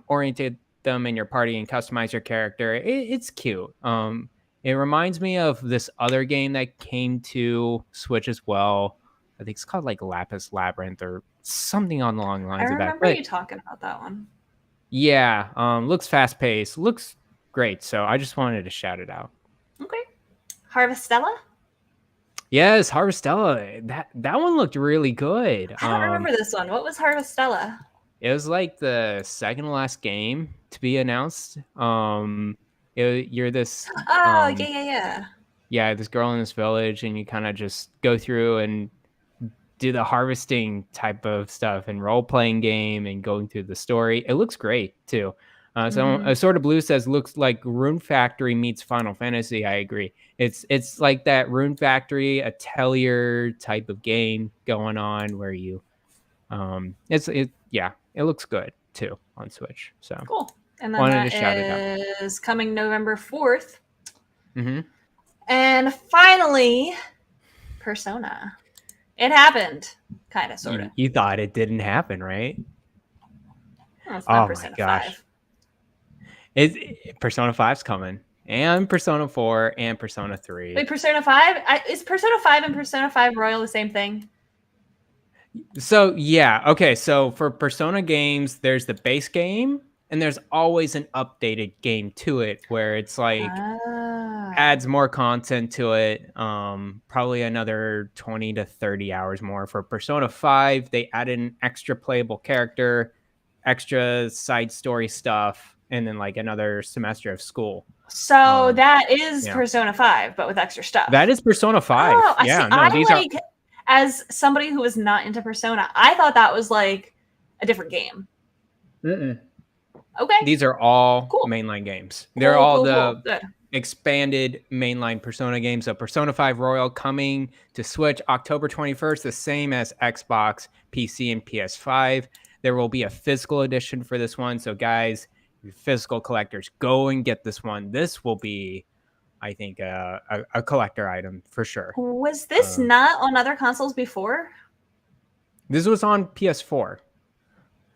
orientate them in your party and customize your character. It's cute. It reminds me of this other game that came to Switch as well. I think it's called like Lapis Labyrinth or something on the long lines of that. I remember you talking about that one. Yeah, looks fast paced, looks great. So I just wanted to shout it out. Okay. Harvestella? Yes, Harvestella. That one looked really good. I don't remember this one. What was Harvestella? It was like the second to last game to be announced. You're this. Yeah, this girl in this village, and you kind of just go through and do the harvesting type of stuff and role playing game and going through the story. It looks great too. So Assorted Blue says looks like Rune Factory meets Final Fantasy. I agree. It's like that Rune Factory Atelier type of game going on where you it looks good too on Switch. So cool. And then that is coming November 4th. And finally, Persona. It happened, kind of, sort of. You thought it didn't happen, right? Well, it's not Persona 5. Persona 5's coming, and Persona 4, and Persona 3. Wait, Persona 5? Is Persona 5 and Persona 5 Royal the same thing? So, yeah. Okay, so for Persona games, there's the base game, and there's always an updated game to it where it's like adds more content to it. Probably another 20 to 30 hours more. For Persona 5, they added an extra playable character, extra side story stuff, and then like another semester of school. So that is Persona 5, but with extra stuff. That is Persona 5. Oh, I see. As somebody who was not into Persona, I thought that was like a different game. Okay. These are all mainline games. They're all the expanded mainline Persona games. So Persona 5 Royal coming to Switch October 21st, the same as Xbox, PC, and PS5. There will be a physical edition for this one. So guys, physical collectors, go and get this one. This will be, I think, a collector item for sure. Was this not on other consoles before? This was on PS4.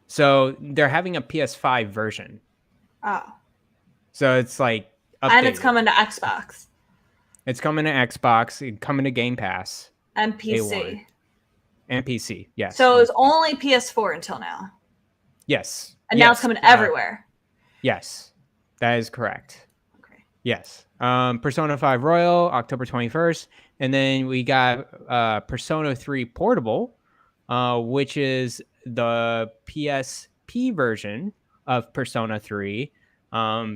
So they're having a PS5 version. Oh. So it's like updated. And it's coming to Xbox. It's coming to Xbox. It's coming to Game Pass. And PC. And PC, yes. So it was only PS4 until now. Yes. And now it's coming everywhere. Yes, that is correct. Okay. Yes. Persona 5 Royal, October 21st. And then we got Persona 3 Portable, which is the PSP version of Persona 3.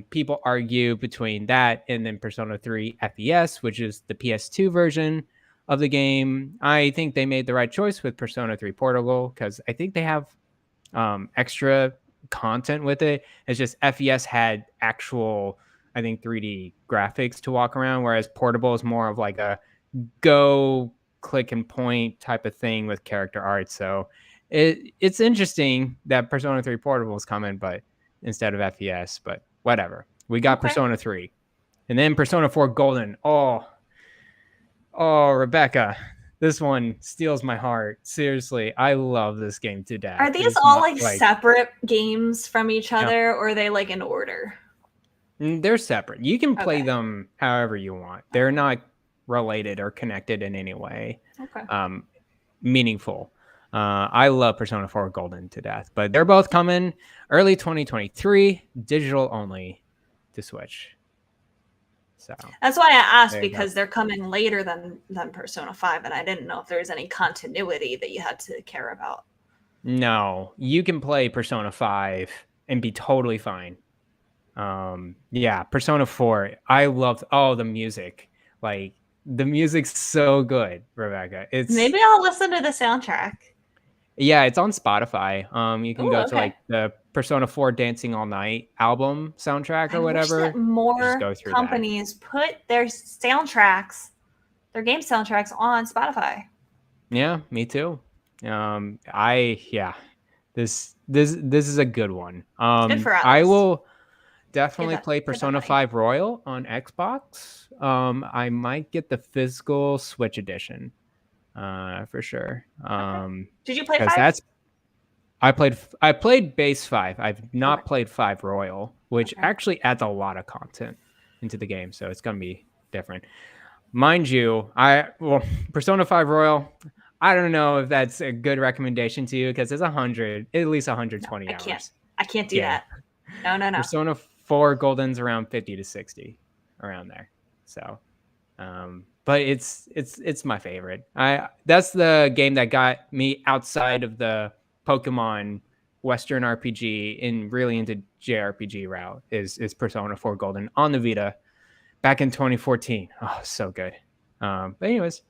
People argue between that and then Persona 3 FES, which is the PS2 version of the game. I think they made the right choice with Persona 3 Portable because I think they have extra content with it. It's just FES had actual, I think, 3D graphics to walk around, whereas Portable is more of like a go click and point type of thing with character art. So it's interesting that Persona 3 Portable is coming, but instead of FES, but whatever. We got Persona 3. And then Persona 4 Golden. Oh, Rebecca, this one steals my heart. Seriously, I love this game to death. Are these all like separate games from each other, or are they like in order? They're separate. You can play them however you want. They're not related or connected in any way. Meaningful. I love Persona 4 Golden to death, but they're both coming early 2023, digital only to Switch. So that's why I asked, because they're coming later than Persona 5, and I didn't know if there was any continuity that you had to care about. No, you can play Persona 5 and be totally fine. Persona 4, I loved the music. Like, the music's so good, Rebecca. Maybe I'll listen to the soundtrack. Yeah, it's on Spotify. You can Ooh, go to okay. like the Persona 4 Dancing All Night album soundtrack I or wish that whatever. Just more go through that. companies put their soundtracks, their game soundtracks on Spotify. Yeah, me too. Yeah, this is a good one. It's good for I Atlas. will Give definitely that play give that Persona money. 5 Royal on Xbox. I might get the physical Switch edition, for sure. Okay. Did you play Because 5? that's I played base 5. I've Okay. not played 5 Royal, which Okay. actually adds a lot of content into the game, so it's gonna be different. Mind you, Persona 5 Royal, I don't know if that's a good recommendation to you because it's at least No, 120 I can't. hours I can't do game. that. No, no, no. Persona 4 Golden's around 50 to 60 around there. So, but it's my favorite. That's the game that got me outside of the Pokemon Western RPG and really into JRPG route is Persona 4 Golden on the Vita back in 2014. Oh, so good. But anyways,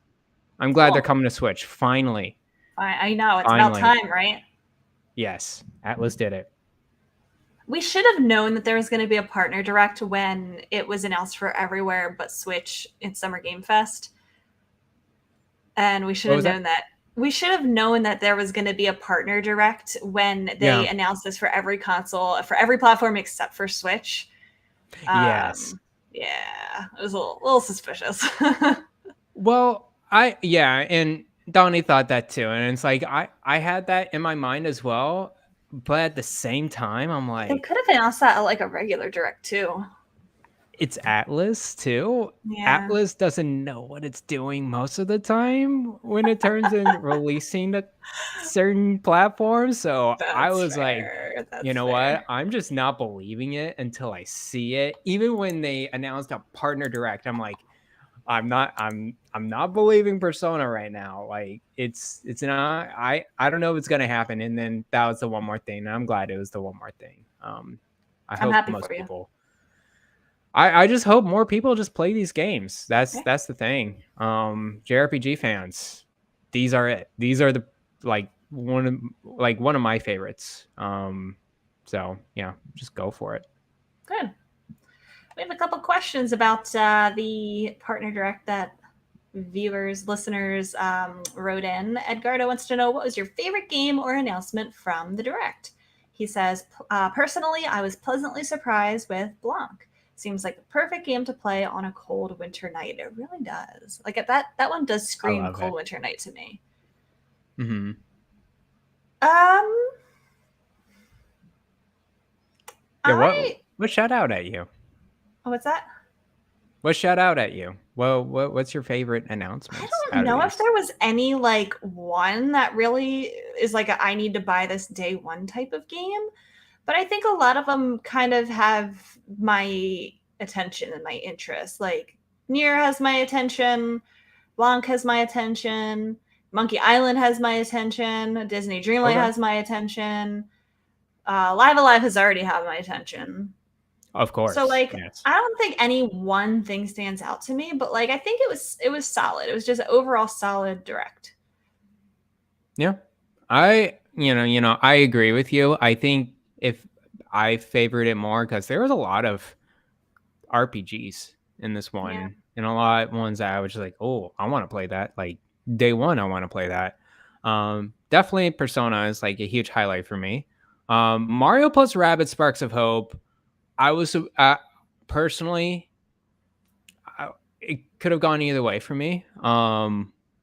I'm glad they're Cool. coming to Switch. Finally. I know. It's about Finally. time, right? Yes. Atlas did it. We should have known that there was going to be a partner direct when it was announced for everywhere but Switch in Summer Game Fest. And we should What have was that? known that. We should have known that there was going to be a partner direct when they Yeah. announced this for every console, for every platform except for Switch. Yes. Yeah, it was a little suspicious. Well, and Donnie thought that too. And it's like I had that in my mind as well. But at the same time, I'm They like, could have announced that at like a regular direct too. it's Atlas too. Yeah, Atlas doesn't know what it's doing most of the time when it turns in releasing to certain platforms. So I that's was like, fair. you That's know what? fair. I'm just not believing it until I see it. Even when they announced a partner direct, I'm like, I'm not believing Persona right now. Like it's not I don't know if it's gonna happen. And then that was the one more thing. And I'm glad it was the one more thing. I I'm hope happy most for you. people I just hope more people just play these games. That's Yeah. that's the thing. JRPG fans, these are it. These are the one of my favorites. So yeah, just go for it. Good. We have a couple questions about the partner direct that viewers, listeners wrote in. Edgardo wants to know, what was your favorite game or announcement from the direct? He says, personally, I was pleasantly surprised with Blanc. Seems like the perfect game to play on a cold winter night. It really does. Like that one does I scream love cold it. winter night to me. Mm-hmm. Um, Yeah, what I what shout out at you? what's that? What shout out at you? Well, what's your favorite I announcements don't out of know if these? there was any like one that really is like I need to buy this day one type of game, but I think a lot of them kind of have my attention and my interest. Like Nier has my attention, Blanc has my attention, Monkey Island has my attention, Disney Dreamlight Okay. has my attention, Live Alive has already had my attention. Of So course. like Yes. I don't think any one thing stands out to me, but like I think it was solid. It was just overall solid direct. Yeah. I agree with you. I think if I favored it more because there was a lot of RPGs in this Yeah. one, and a lot of ones that I was just like, oh, I want to play that. Like day one, I want to play that. Definitely Persona is like a huge highlight for me. Mario plus Rabbit Sparks of Hope. I was personally, it could have gone either way for me.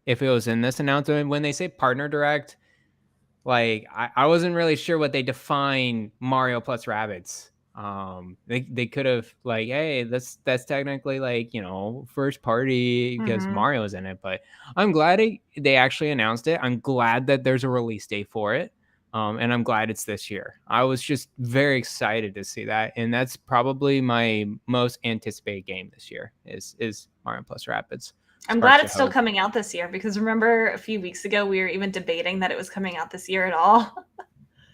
If it was in this announcement, when they say partner direct, like I wasn't really sure what they define Mario plus rabbits. They could have like, hey, that's technically like first party because Mm-hmm. Mario's in it. But I'm glad they actually announced it. I'm glad that there's a release date for it. And I'm glad it's this year. I was just very excited to see that, and that's probably my most anticipated game this year is Mario plus Rapids. I'm glad Sparks of it's still Hope. coming out this year because remember a few weeks ago we were even debating that it was coming out this year at all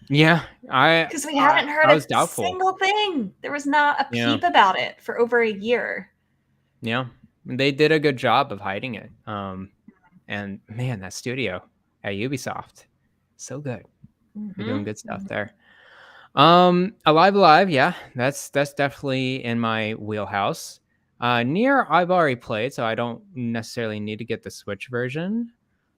Yeah, I because we I, hadn't heard I a was doubtful. single thing. There was not a Yeah. peep about it for over a year. Yeah, they did a good job of hiding it. And man, that studio at Ubisoft, So good. Mm-hmm. They're doing good stuff there. Alive, yeah, that's definitely in my wheelhouse. Near I've already played, so I don't necessarily need to get the Switch version.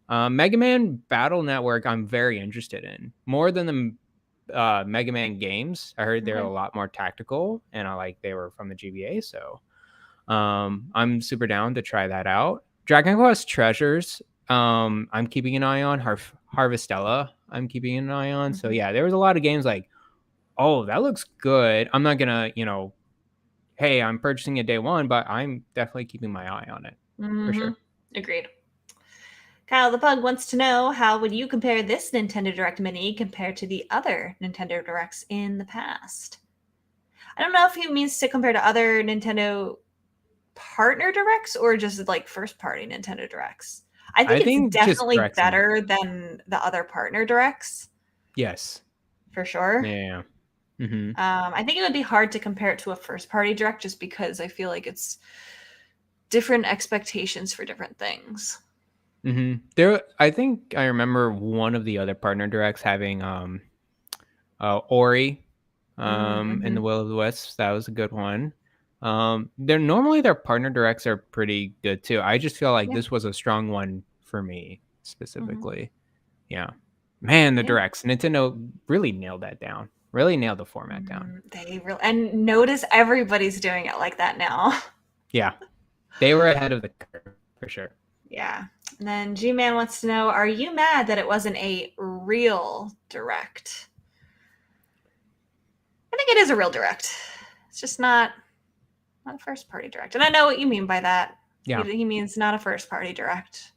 Mega Man Battle Network, I'm very interested in more than the Mega Man games. I heard they're a lot more tactical, and they were from the GBA, so I'm super down to try that out. Dragon Quest Treasures, I'm keeping an eye on. Harvestella, I'm keeping an eye on. So yeah, there was a lot of games like, oh, that looks good. I'm not gonna, hey, I'm purchasing it day one, but I'm definitely keeping my eye on it for sure. Agreed. Kyle the Pug wants to know, how would you compare this Nintendo Direct Mini compared to the other Nintendo Directs in the past? I don't know if he means to compare to other Nintendo partner directs or just like first party Nintendo Directs. I think it's definitely better than the other partner directs. Yes. For sure. Yeah. I think it would be hard to compare it to a first party direct just because I feel like it's different expectations for different things. I think I remember one of the other partner directs having Ori in the Will of the Wisps. That was a good one. Their partner directs are pretty good too. I just feel like this was a strong one for me specifically. Yeah, man, the directs, Nintendo really nailed that down. Really nailed the format down. They really, and notice everybody's doing it like that now. Yeah, they were ahead of the curve for sure. Yeah. And then G-Man wants to know, are you mad that it wasn't a real direct? I think it is a real direct. It's just not a first party direct. And I know what you mean by that. Yeah. He means not a first party direct.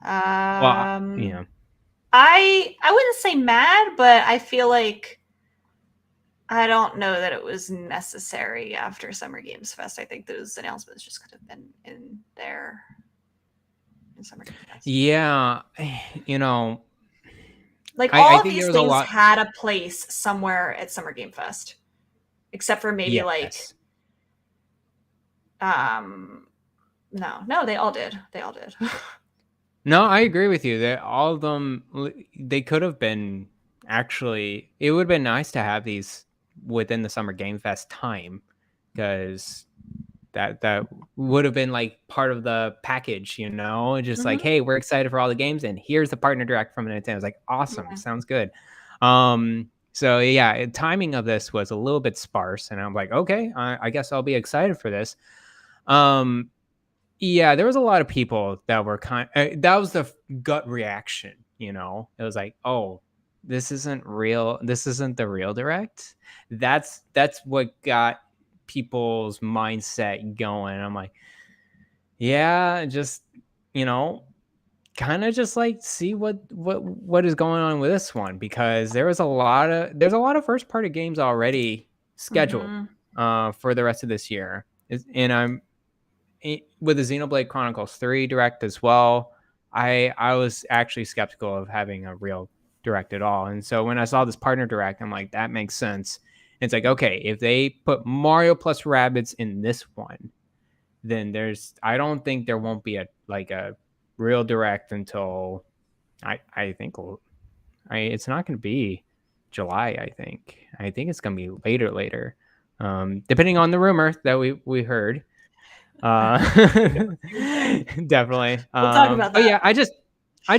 Well, yeah. I wouldn't say mad, but I feel like I don't know that it was necessary after Summer Games Fest. I think those announcements just could have been in there in Summer Games Fest. Yeah, like all of these things had a place somewhere at Summer Game Fest, except for maybe no, they all did. They all did. No, I agree with you. That all of them, they could have been actually. It would have been nice to have these within the Summer Game Fest time, because that would have been like part of the package, just like, hey, we're excited for all the games, and here's the partner direct from Nintendo. It's like, awesome, sounds good. So yeah, timing of this was a little bit sparse, and I'm like, okay, I guess I'll be excited for this. Yeah, there was a lot of people that were that was the gut reaction, It was like, oh, this isn't real. This isn't the real direct. That's what got people's mindset going. I'm like, yeah, just, kind of just like see what is going on with this one, because there's a lot of first party games already scheduled for the rest of this year. And I'm with the Xenoblade Chronicles 3 direct as well. I was actually skeptical of having a real direct at all. And so when I saw this partner direct, I'm like, that makes sense. And it's like, okay, if they put Mario plus Rabbids in this one, then I don't think there won't be a real direct until I think it's not going to be July. I think it's going to be later, depending on the rumor that we heard. Definitely. We'll talk about that. Oh yeah, I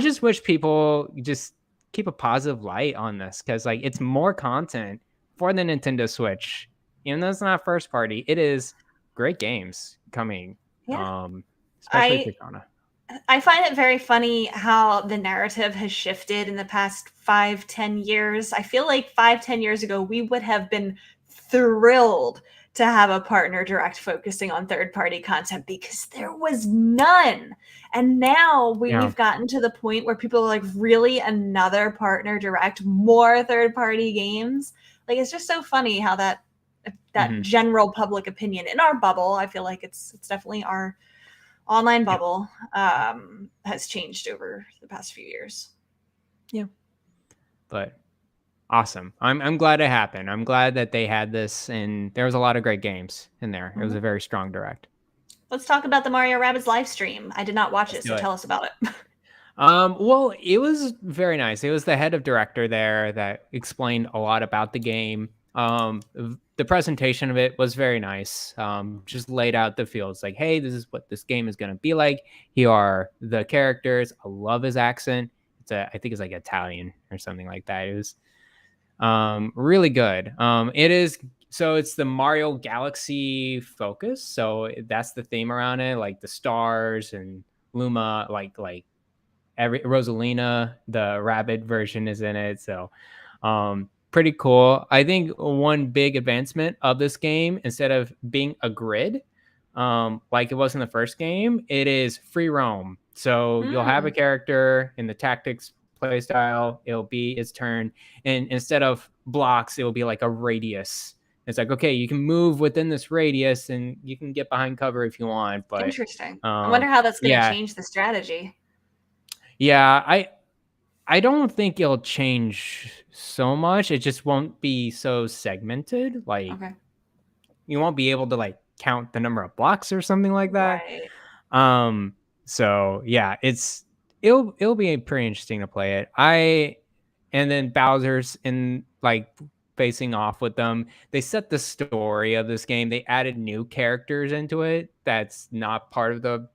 just wish people just keep a positive light on this, because it's more content for the Nintendo Switch. Even though it's not first party, it is great games coming. Yeah. Especially Persona. I find it very funny how the narrative has shifted in the past 5-10 years. I feel like 5-10 years ago, we would have been thrilled to have a partner direct focusing on third-party content, because there was none. And now we've gotten to the point where people are like, really, another partner direct, more third-party games? Like, it's just so funny how that general public opinion in our bubble, I feel like it's definitely our online bubble, has changed over the past few years. Yeah. But awesome. I'm glad it happened. I'm glad that they had this, and there was a lot of great games in there. It was a very strong direct. Let's talk about the Mario Rabbids live stream. I did not watch it, so tell us about it. Well, it was very nice. It was the head of director there that explained a lot about the game. The presentation of it was very nice. Just laid out the fields like, hey, this is what this game is going to be like. Here are the characters. I love his accent. I think it's like Italian or something like that. It was really good. It's the Mario Galaxy focus. So that's the theme around it, like the stars and Luma, like every Rosalina, the Rabbid version is in it. So pretty cool. I think one big advancement of this game, instead of being a grid, like it was in the first game, it is free roam. So you'll have a character in the tactics play style, it'll be its turn, and instead of blocks, it will be like a radius. It's like, okay, you can move within this radius and you can get behind cover if you want. But Interesting. I wonder how that's going to change the strategy. Yeah, I don't think it'll change so much. It just won't be so segmented. Like, you won't be able to like count the number of blocks or something like that. Right. So yeah, it'll be pretty interesting to play it. And then Bowser's in like facing off with them. They set the story of this game. They added new characters into it that's not part of the,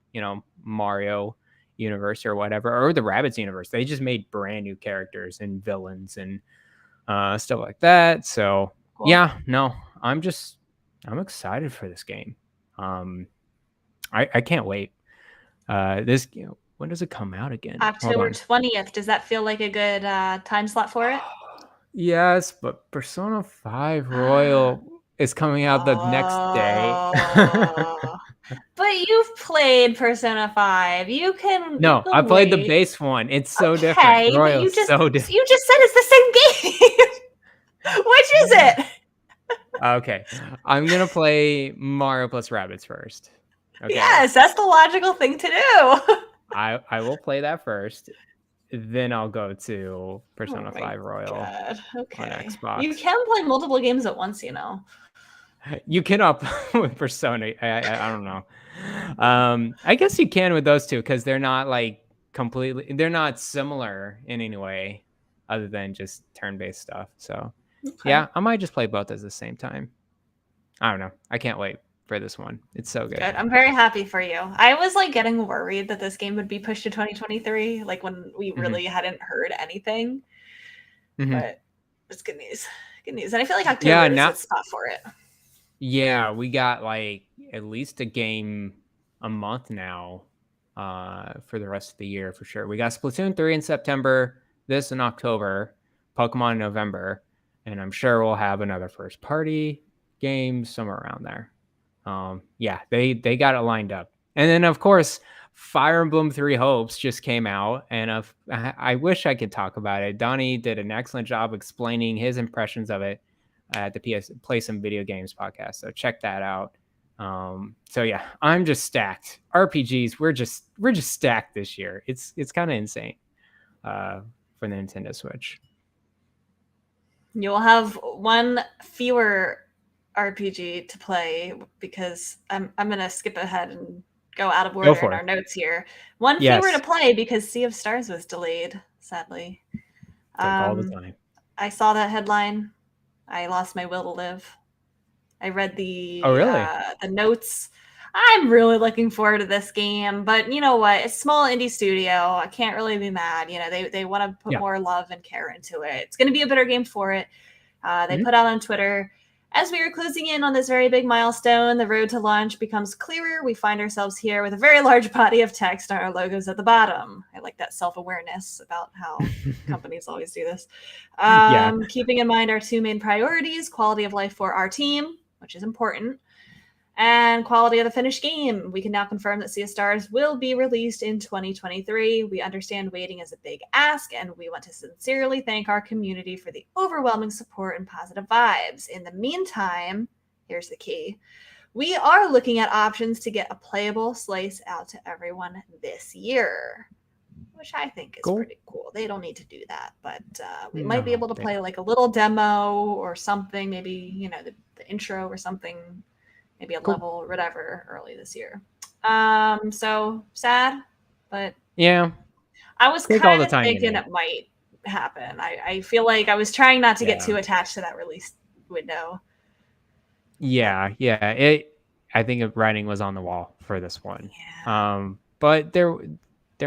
Mario universe or whatever, or the Rabbids universe. They just made brand new characters and villains and stuff like that. So cool. Yeah, no, I'm excited for this game. I can't wait. When does it come out again? October 20th. Does that feel like a good time slot for it? Yes, but Persona 5 Royal is coming out the next day. But you've played Persona 5. You can. No, I played the base one. It's so different. Royal but you just so different. You just said it's the same game. Which is it? Okay, I'm gonna play Mario plus Rabbids first. Okay. Yes, that's the logical thing to do. I will play that first. Then I'll go to Persona 5 Royal on Xbox. You can play multiple games at once, You cannot with Persona. I don't know. I guess you can with those two because they're not like completely. They're not similar in any way, other than just turn-based stuff. So yeah, I might just play both at the same time. I don't know. I can't wait for this one. It's so good. I'm very happy for you. I was like getting worried that this game would be pushed to 2023, like when we really hadn't heard anything. But it's good news. Good news. And I feel like October is a good spot for it. Yeah, we got like at least a game a month now for the rest of the year for sure. We got Splatoon 3 in September, this in October, Pokemon in November, and I'm sure we'll have another first party game somewhere around there. Yeah, they got it lined up. And then of course, Fire Emblem 3 Hopes just came out, and I wish I could talk about it. Donnie did an excellent job explaining his impressions of it at the Play Some Video Games podcast. So check that out. So yeah, I'm just stacked. RPGs, we're just stacked this year. It's kind of insane for the Nintendo Switch. You'll have one fewer RPG to play because I'm gonna skip ahead and go out of order in our notes here. One fewer to play because Sea of Stars was delayed, sadly. All the time. I saw that headline. I lost my will to live. I read the the notes. I'm really looking forward to this game, but you know what? It's a small indie studio. I can't really be mad. They want to put more love and care into it. It's going to be a better game for it. They put out on Twitter, as we are closing in on this very big milestone, the road to launch becomes clearer. We find ourselves here with a very large body of text and our logos at the bottom. I like that self-awareness about how companies always do this. Keeping in mind our two main priorities, quality of life for our team, which is important, and quality of the finished game. We can now confirm that Sea of Stars will be released in 2023. We understand waiting is a big ask, and we want to sincerely thank our community for the overwhelming support and positive vibes. In the meantime, here's the key. We are looking at options to get a playable slice out to everyone this year, which I think is pretty cool. They don't need to do that, but we might be able to play like a little demo or something, maybe, the intro or something, maybe a level or whatever early this year. So sad, but yeah, I was Take all kind the of time you thinking need. it might happen. I feel like I was trying not to get Yeah. too attached to that release window. Yeah, yeah. I think writing was on the wall for this one. Yeah. But they're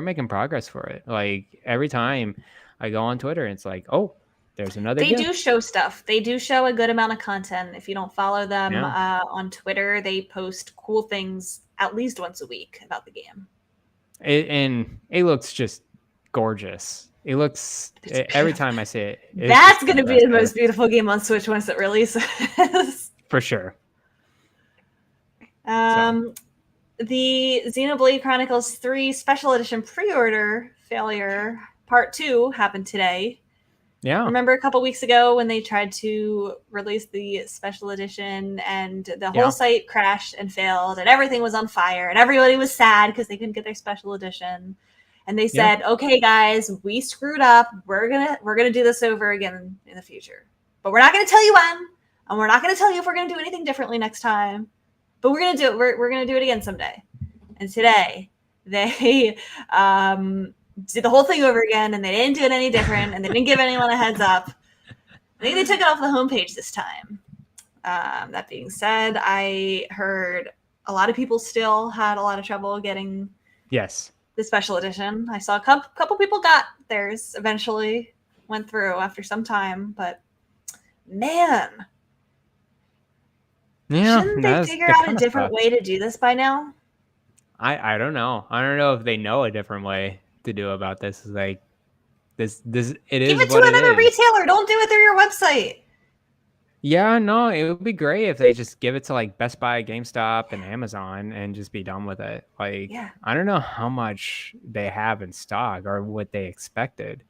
making progress for it. Like every time I go on Twitter, it's like, oh, there's another They do gift. show stuff. They do show a good amount of content. If you don't follow them Yeah. on Twitter, they post cool things at least once a week about the game. And it looks just gorgeous. It looks It's every beautiful. time I see it, it's That's just going to be the impressive most beautiful game on Switch once it releases. for sure. The Xenoblade Chronicles 3 Special Edition pre-order failure Part 2 happened today. Yeah. Remember a couple weeks ago when they tried to release the special edition and the whole site crashed and failed and everything was on fire and everybody was sad because they couldn't get their special edition. And they said, "Okay, guys, we screwed up. We're gonna do this over again in the future, but we're not gonna tell you when, and we're not gonna tell you if we're gonna do anything differently next time. But we're gonna do it. We're gonna do it again someday." And today, they did the whole thing over again, and they didn't do it any different, and they didn't give anyone a heads up. I think they took it off the homepage this time. That being said, I heard a lot of people still had a lot of trouble getting the special edition. I saw a couple people got theirs eventually, went through after some time, but man, shouldn't they figure out a different way to do this by now? I don't know. I don't know if they know a different way to do about this. It's like this it is Give it to what another it is. retailer. Don't do it through your website. Yeah, no, it would be great if they just give it to like Best Buy, GameStop, and Amazon and just be done with it. Like, I don't know how much they have in stock or what they expected.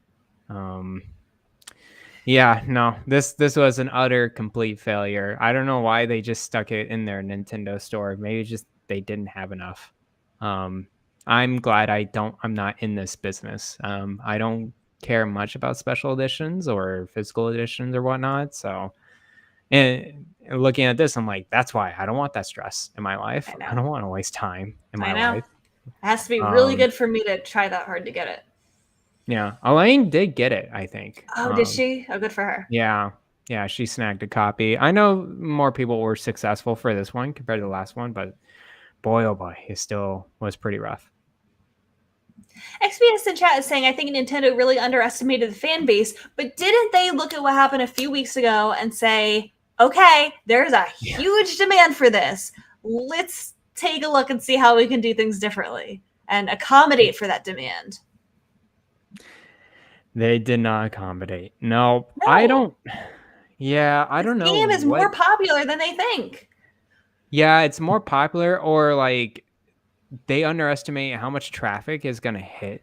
Yeah, no, this was an utter complete failure. I don't know why they just stuck it in their Nintendo store. Maybe just they didn't have enough. I'm glad I'm not in this business. I don't care much about special editions or physical editions or whatnot. So, and looking at this, I'm like, that's why I don't want that stress in my life. I don't want to waste time in my life. It has to be really good for me to try that hard to get it. Yeah, Elaine did get it, I think. Oh, did she? Oh, good for her. Yeah, she snagged a copy. I know more people were successful for this one compared to the last one, but boy, oh boy, it still was pretty rough. XPS in chat is saying, I think Nintendo really underestimated the fan base, but didn't they look at what happened a few weeks ago and say, okay, there's a huge demand for this. Let's take a look and see how we can do things differently and accommodate for that demand. They did not accommodate. No. I don't. Yeah, I don't know. This game is more popular than they think. Yeah, it's more popular, or like they underestimate how much traffic is going to hit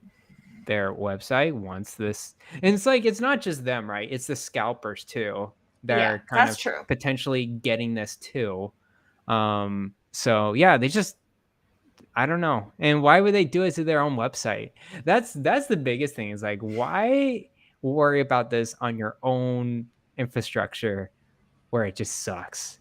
their website once this. And it's like, it's not just them, right? It's the scalpers too that are kind of potentially getting this too. So yeah, they just, I don't know. And why would they do it to their own website? That's the biggest thing, is like, why worry about this on your own infrastructure where it just sucks?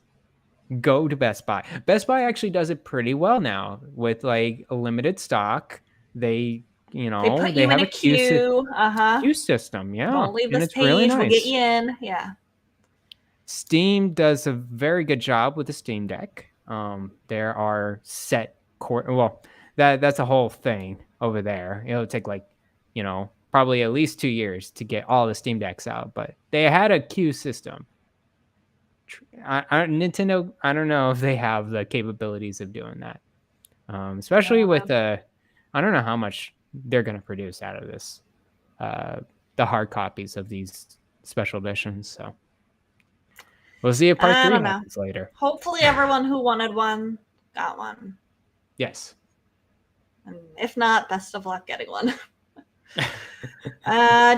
Go to Best Buy. Best Buy actually does it pretty well now with like a limited stock. They, they have a queue system. Yeah. Don't leave this page. Really nice. We'll get you in. Yeah. Steam does a very good job with the Steam Deck. There are set that's a whole thing over there. It'll take like, probably at least 2 years to get all the Steam Decks out, but they had a queue system. Nintendo, I don't know if they have the capabilities of doing that. Especially with I don't know how much they're going to produce out of this, the hard copies of these special editions. So we'll see if part 3 happens later. Hopefully everyone who wanted one got one. Yes. And if not, best of luck getting one.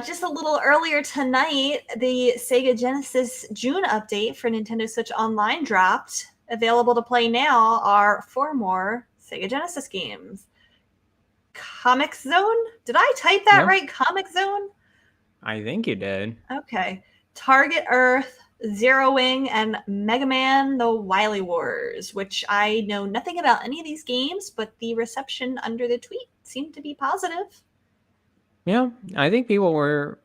Just a little earlier tonight, the Sega Genesis June update for Nintendo Switch Online dropped. Available to play now are 4 more Sega Genesis games. Comic Zone? Did I type that right? Comic Zone? I think you did. Okay. Target Earth, Zero Wing, and Mega Man The Wily Wars, which I know nothing about any of these games, but the reception under the tweet seemed to be positive. Yeah, I think people were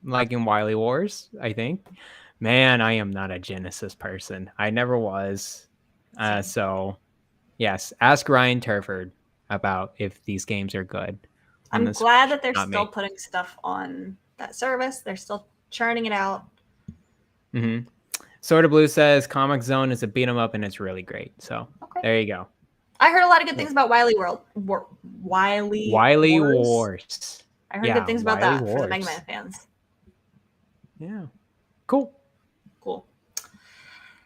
liking Wily Wars. I think, man, I am not a Genesis person. I never was. Same. So yes, ask Ryan Turford about if these games are good on I'm the glad Switch. that they're Not still me. putting stuff on that service. They're still churning it out. Mm-hmm. Sword of Blue says Comic Zone is a beat 'em up and it's really great. So Okay. there you go. I heard a lot of good things about Wily Wily Wars. Wars. I heard good Yeah, things about Wily that for the Mega Wars. Man fans. Yeah, cool. Cool.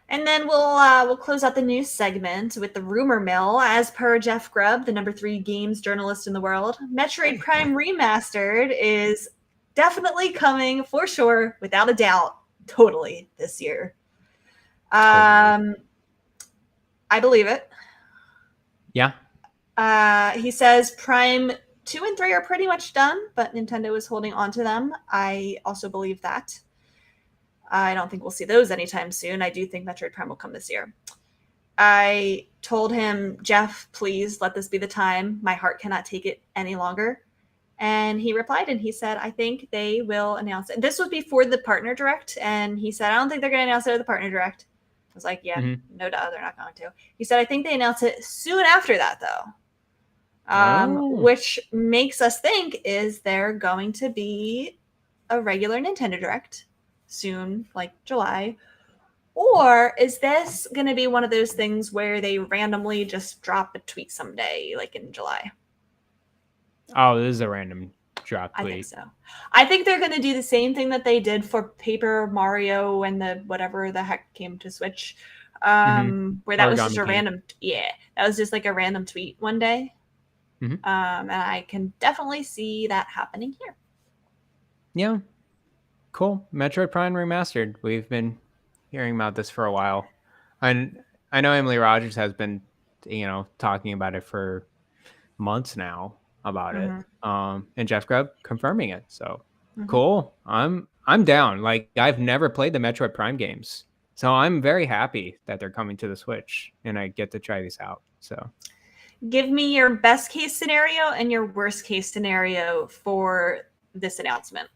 And then we'll close out the news segment with the rumor mill. As per Jeff Grubb, the #3 games journalist in the world, Metroid Prime Remastered is definitely coming for sure, without a doubt, totally this year. Totally. I believe it. Yeah. He says Prime 2 and 3 are pretty much done, but Nintendo is holding on to them. I also believe that. I don't think we'll see those anytime soon. I do think Metroid Prime will come this year. I told him, Jeff, please let this be the time. My heart cannot take it any longer. And he replied and he said, I think they will announce it. This was before the partner direct. And he said, I don't think they're going to announce it at the partner direct. I was like, yeah, no doubt they're not going to. He said, I think they announce it soon after that, though. Which makes us think, is there going to be a regular Nintendo Direct soon, like July? Or is this going to be one of those things where they randomly just drop a tweet someday, like in July? Oh, this is a random drop tweet. I think so. I think they're going to do the same thing that they did for Paper Mario and the whatever the heck came to Switch, where that was just a random, that was just like a random tweet one day. And I can definitely see that happening here. Yeah. Cool. Metroid Prime Remastered. We've been hearing about this for a while. And I know Emily Rogers has been, talking about it for months now about it. And Jeff Grubb confirming it. So cool. I'm down. Like, I've never played the Metroid Prime games. So I'm very happy that they're coming to the Switch and I get to try these out. So give me your best case scenario and your worst case scenario for this announcement.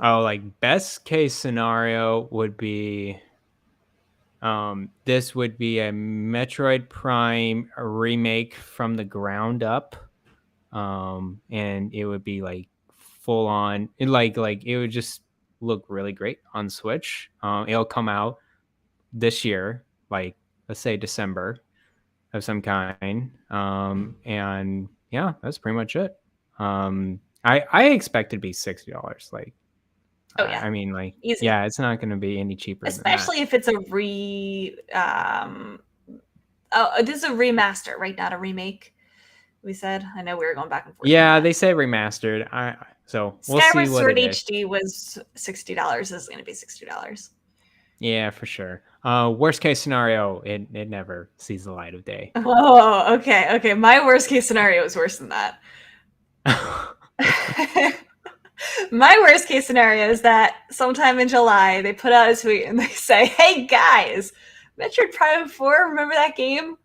Oh, like best case scenario would be this would be a Metroid Prime remake from the ground up. And it would be like full on, like it would just look really great on Switch. It'll come out this year, like let's say December of some kind. And yeah, that's pretty much it. I expect it to be $60. Like, oh yeah, I mean, like, easy. Yeah, it's not going to be any cheaper, especially if it's a this is a remaster, right? Not a remake. We said. I know we were going back and forth. Yeah, they say remastered. So we'll Skyward see what Sword it is. HD was $60. This is going to be $60. Yeah, for sure. Worst case scenario, it never sees the light of day. Oh, okay. My worst case scenario is worse than that. My worst case scenario is that sometime in July, they put out a tweet and they say, hey guys, Metroid Prime 4, remember that game?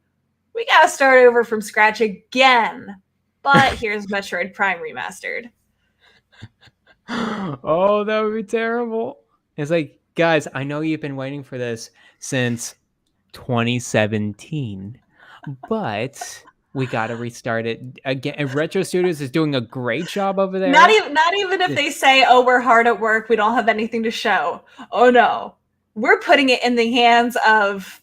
We gotta start over from scratch again. But here's Metroid Prime Remastered. Oh, that would be terrible. It's like, guys, I know you've been waiting for this since 2017, but we got to restart it again. And Retro Studios is doing a great job over there. Not even if they say, oh, we're hard at work, we don't have anything to show. Oh, no. We're putting it in the hands of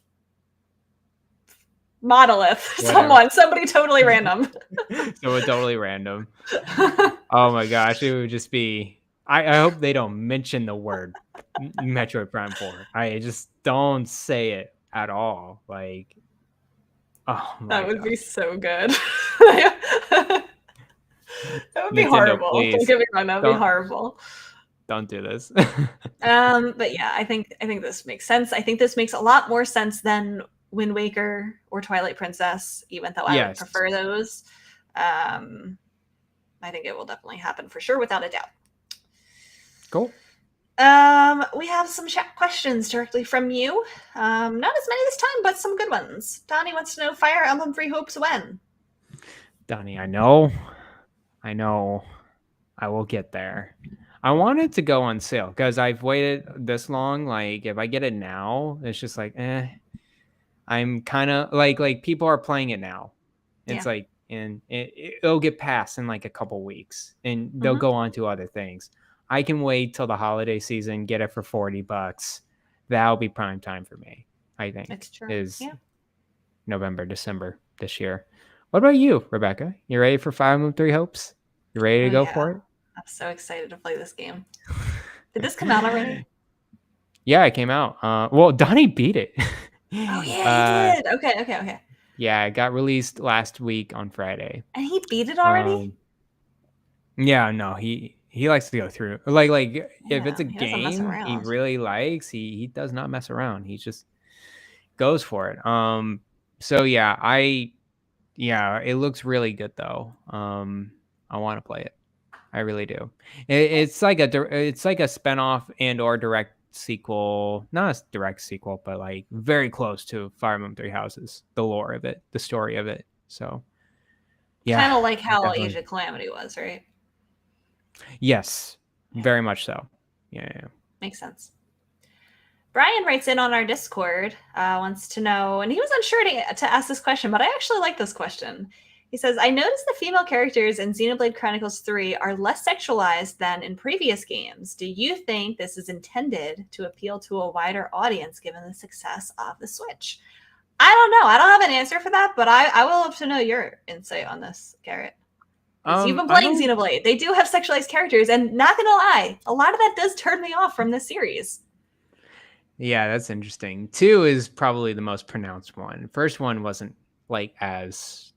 Monolith. Somebody totally random. Totally random. Oh my gosh, it would just be... I hope they don't mention the word Metroid Prime 4. I just don't say it at all. Like, oh my That would God. be so good. That would be horrible. Please. Don't get me wrong, that would be horrible. Don't do this. But yeah, I think this makes sense. I think this makes a lot more sense than Wind Waker or Twilight Princess, even though I would prefer those. I think it will definitely happen for sure, without a doubt. Cool. We have some chat questions directly from you. Not as many this time, but some good ones. Donnie wants to know Fire Emblem Free Hopes when? Donnie, I know. I know. I will get there. I want it to go on sale because I've waited this long. Like, if I get it now, it's just like, I'm kind of like people are playing it now. It's Yeah. like, and it'll get passed in like a couple weeks, and they'll Mm-hmm. go on to other things. I can wait till the holiday season, get it for $40. That'll be prime time for me. I think It's true. is Yeah. November, December this year. What about you, Rebecca? You ready for Fire Emblem Three Hopes? You ready to go for it? I'm so excited to play this game. Did this come out already? Yeah, it came out. Well, Donnie beat it. Oh yeah, he did. Okay. Yeah, it got released last week on Friday. And he beat it already? Yeah, no, he likes to go through. Like if it's a he doesn't mess game he around. really likes, he does not mess around. He just goes for it. So yeah, it looks really good though. I want to play it. I really do. It's like a spinoff and or direct sequel, not a direct sequel, but like very close to Fire Emblem Three Houses, the lore of it, the story of it. So yeah, kind of like how definitely. Age of Calamity was, right? Yes, very much so. Yeah. Makes sense. Brian writes in on our Discord, wants to know, and he was unsure to ask this question, but I actually like this question. He says, I noticed the female characters in Xenoblade Chronicles 3 are less sexualized than in previous games. Do you think this is intended to appeal to a wider audience given the success of the Switch? I don't know. I don't have an answer for that, but I will love to know your insight on this, Garret. You've been playing Xenoblade. They do have sexualized characters, and not gonna lie, a lot of that does turn me off from this series. Yeah, that's interesting. 2 is probably the most pronounced one. First one wasn't like as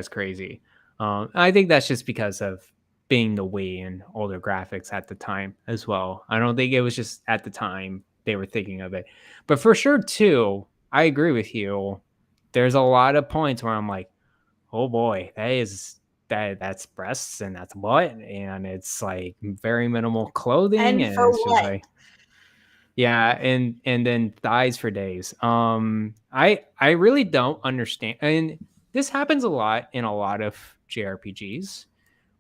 crazy. I think that's just because of being the Wii and older graphics at the time as well. I don't think it was just at the time they were thinking of it. But for sure, 2, I agree with you. There's a lot of points where I'm like, oh boy, that's breasts and that's butt, and it's like very minimal clothing, and for it's just what? like, yeah, and then thighs for days. I really don't understand, and this happens a lot in a lot of JRPGs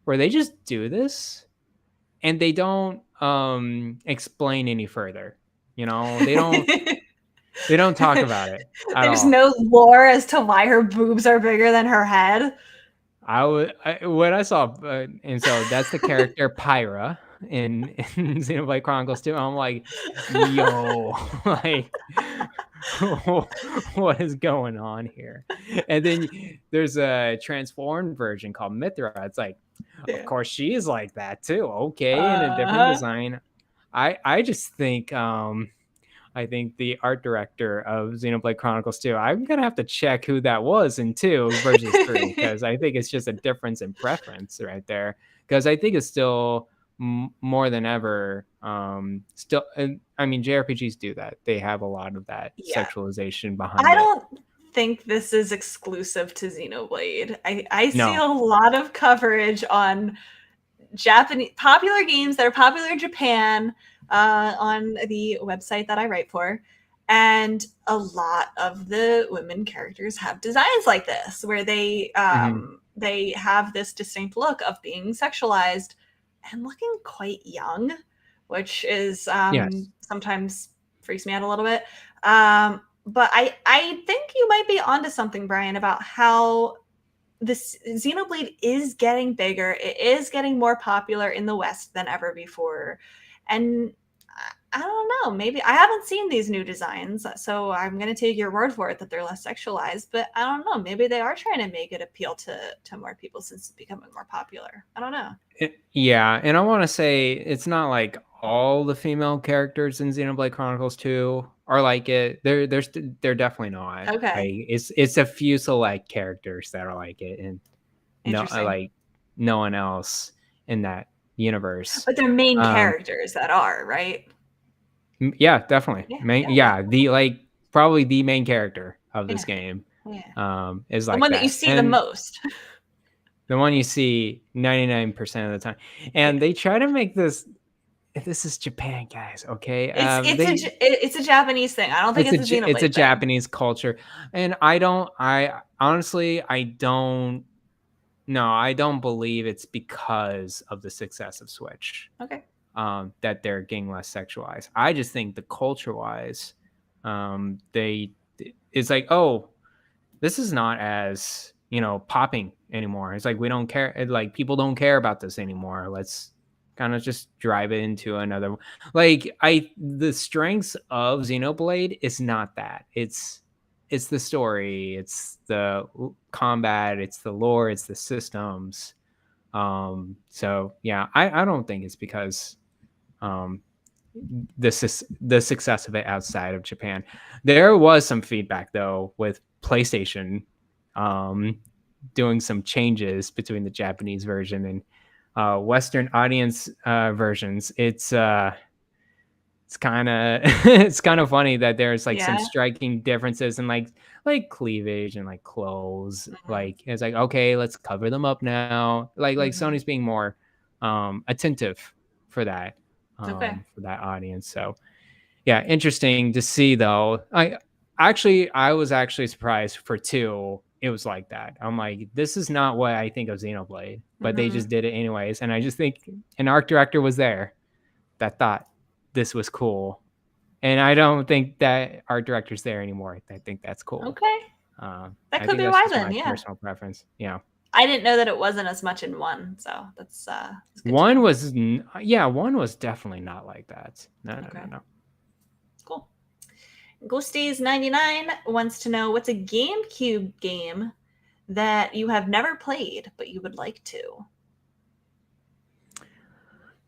where they just do this and they don't explain any further. You know, they don't talk about it at There's all. no lore as to why her boobs are bigger than her head. When I saw, and so that's the character Pyra in Xenoblade Chronicles 2. I'm like, yo, like, what is going on here? And then there's a transformed version called Mithra. It's like, of course she is like that too. Okay, in a different design. I just think I think the art director of Xenoblade Chronicles 2, I'm going to have to check who that was in 2 versus 3, because I think it's just a difference in preference right there. Because I think it's still more than ever, I mean, JRPGs do that. They have a lot of that sexualization behind it. I don't think this is exclusive to Xenoblade. I see a lot of coverage on Japanese popular games that are popular in Japan, on the website that I write for, and a lot of the women characters have designs like this where they they have this distinct look of being sexualized and looking quite young, which is sometimes freaks me out a little bit. But I think you might be onto something, Brian, about how this Xenoblade is getting bigger. It is getting more popular in the West than ever before. And I don't know, maybe I haven't seen these new designs, so I'm going to take your word for it that they're less sexualized, but I don't know, maybe they are trying to make it appeal to more people since it's becoming more popular. I don't know. Yeah, and I want to say it's not like all the female characters in Xenoblade Chronicles 2 are like it. They're definitely not. Okay. It's a few select characters that are like it, and no one else in that universe. But they're main characters that are, right? Yeah, definitely. The probably the main character of this game. Yeah. Is like the one that you see the most. The one you see 99% of the time. And they try to make this. This is Japan, guys. Okay, it's a Japanese thing. I don't think it's a Xenoblade It's a thing. Japanese culture, and I honestly don't No, I don't believe it's because of the success of Switch. Okay. That they're getting less sexualized. I just think the culture-wise, it's like, oh, this is not as popping anymore. It's like we don't care. Like people don't care about this anymore. Let's kind of just drive it into another. Like the strengths of Xenoblade is not that. It's the story. It's the combat. It's the lore. It's the systems. So yeah, I don't think it's because the success of it outside of Japan. There was some feedback though with PlayStation doing some changes between the Japanese version and Western audience versions. It's kind of it's kind of funny that there's like some striking differences in like cleavage and like clothes. Like it's like, okay, let's cover them up now. Like Sony's being more attentive for that for that audience. So yeah, interesting to see though. I was actually surprised for 2 it was like that. I'm like, this is not what I think of Xenoblade, but they just did it anyways. And I just think an art director was there that thought this was cool. And I don't think that art director's there anymore. I think that's cool. Okay. That could be why then, yeah. Personal preference. Yeah. I didn't know that it wasn't as much in 1, so that's one was definitely not like that. No. Cool. Ghosties99 wants to know what's a GameCube game that you have never played but you would like to.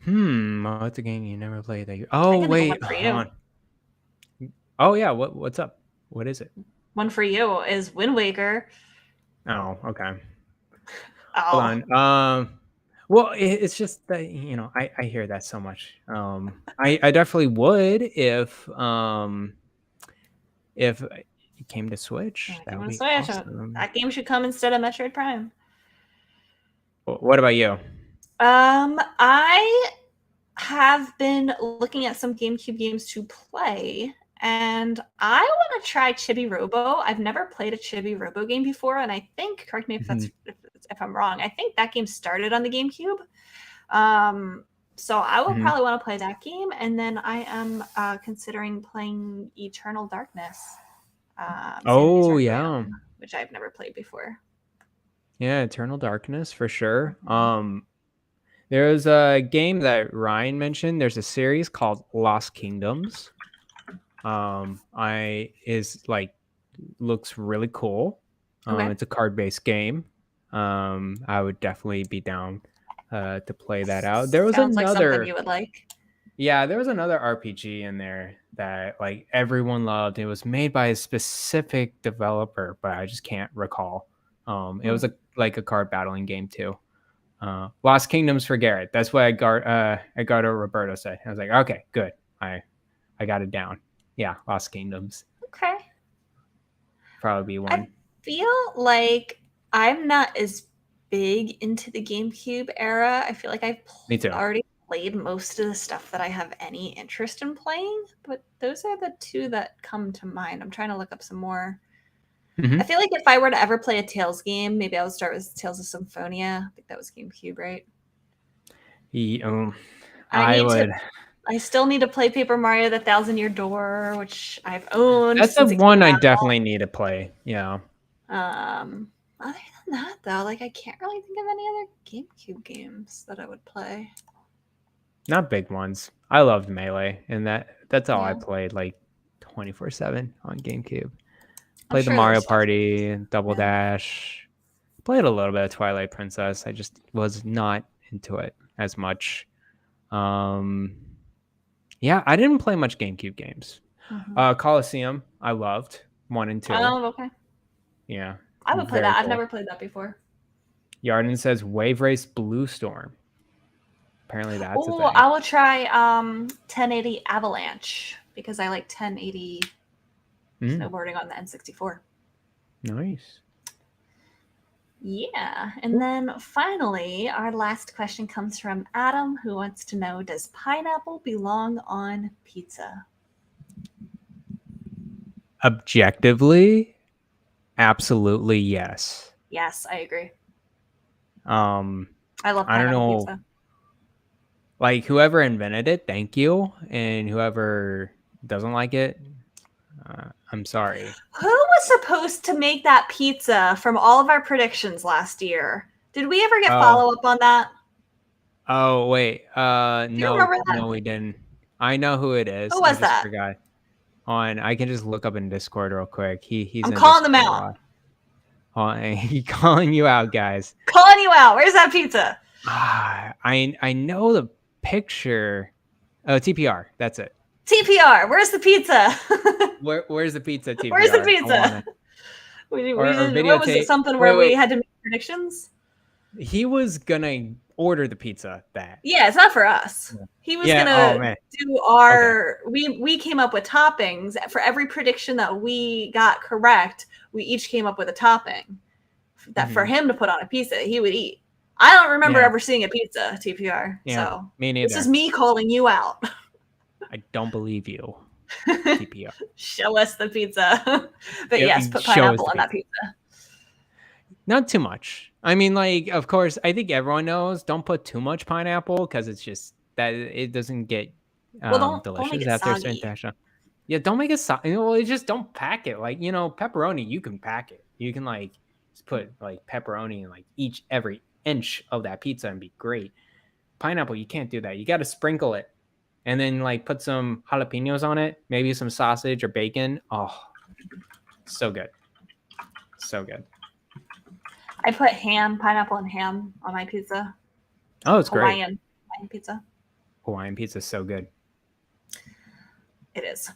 What's a game you never played that you? Oh wait, hold on. Oh yeah, what's up? What is it? One for you is Wind Waker. Oh, okay. Hold on. Well, it's just that I hear that so much. I definitely would if it came to Switch. That would be awesome. That game should come instead of Metroid Prime. What about you? I have been looking at some GameCube games to play, and I want to try Chibi Robo. I've never played a Chibi Robo game before, and I think, correct me if I'm wrong, I think that game started on the GameCube. So I will probably want to play that game, and then I am considering playing Eternal Darkness. Yeah, which I've never played before. Yeah, Eternal Darkness for sure. There's a game that Ryan mentioned. There's a series called Lost Kingdoms. Looks really cool. It's a card-based game. I would definitely be down to play that out. There was Sounds like something you would like. Yeah, there was another RPG in there that like everyone loved. It was made by a specific developer, but I just can't recall. It was a card battling game too. Lost Kingdoms for Garret. That's what Edgardo Roberto said. I was like, okay, good. I got it down. Yeah, Lost Kingdoms. Okay. Probably be one. I feel like I'm not as big into the GameCube era. I feel like I've already played most of the stuff that I have any interest in playing, but those are the 2 that come to mind. I'm trying to look up some more. I feel like if I were to ever play a Tales game, maybe I would start with Tales of Symphonia. I think that was GameCube, right? I still need to play Paper Mario: The Thousand-Year Door, which I've owned. That's the one I definitely need to play. Yeah. Other than that, though, like I can't really think of any other GameCube games that I would play. Not big ones. I loved Melee, and that's all I played like 24/7 on GameCube. Played the Mario Party, Double Dash. Played a little bit of Twilight Princess. I just was not into it as much. Yeah, I didn't play much GameCube games. Coliseum, I loved 1 and 2. Oh, okay. Yeah. I would play that. Cool. I've never played that before. Yarden says Wave Race Blue Storm. Apparently that's a thing. I will try 1080 Avalanche because I like 1080 snowboarding on the N64. Nice. Yeah. And then finally, our last question comes from Adam, who wants to know, does pineapple belong on pizza? Objectively, absolutely yes. Yes, I agree. I love I don't pineapple know. pizza. Like whoever invented it, thank you, and whoever doesn't like it, I'm sorry. Who was supposed to make that pizza from all of our predictions last year? Did we ever get follow up on that? Oh wait, Do you remember that? no, we didn't. I know who it is. Who I was just that? forgot. I can just look up in Discord real quick. He's I'm in calling them Discord a out. lot. He calling you out, guys. Calling you out. Where's that pizza? I know the picture. Oh, TPR. That's it. TPR. Where's the pizza? Where's the pizza? TPR. Where's the pizza? What was it? Something where we had to make predictions? He was gonna order the pizza. Yeah, it's not for us. Yeah. He was gonna do our. Okay. We came up with toppings for every prediction that we got correct. We each came up with a topping that for him to put on a pizza he would eat. I don't remember ever seeing a pizza, TPR. Yeah, so me neither. This is me calling you out. I don't believe you, TPR. Show us the pizza. But yes, put pineapple on that pizza. Not too much. I mean, like, of course, I think everyone knows don't put too much pineapple because it's just that it doesn't get delicious don't make it after soggy. A certain threshold. Yeah, don't make it soggy. Well, just don't pack it. Like, pepperoni, you can pack it. You can like just put like pepperoni in like every inch of that pizza and be great. Pineapple, you can't do that. You got to sprinkle it and then like put some jalapenos on it, maybe some sausage or bacon. Oh, so good. So good. I put pineapple and ham on my pizza. Oh, it's great. Hawaiian pizza. Hawaiian pizza is so good. It is.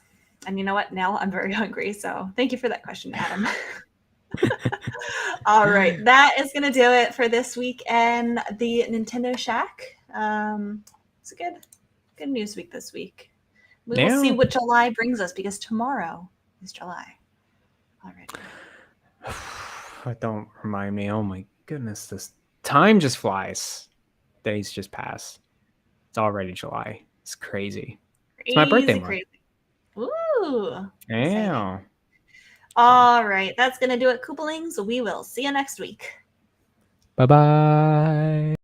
And you know what? Now I'm very hungry. So thank you for that question, Adam. All right. That is going to do it for this week and the Nintendo Shack. It's a good news week this week. We will see what July brings us because tomorrow is July. Already. Don't remind me. Oh my goodness, this time just flies. Days just pass. It's already July. It's crazy. It's my birthday month. Crazy. Ooh. Yeah. All right. That's going to do it, Koopalings. We will see you next week. Bye-bye.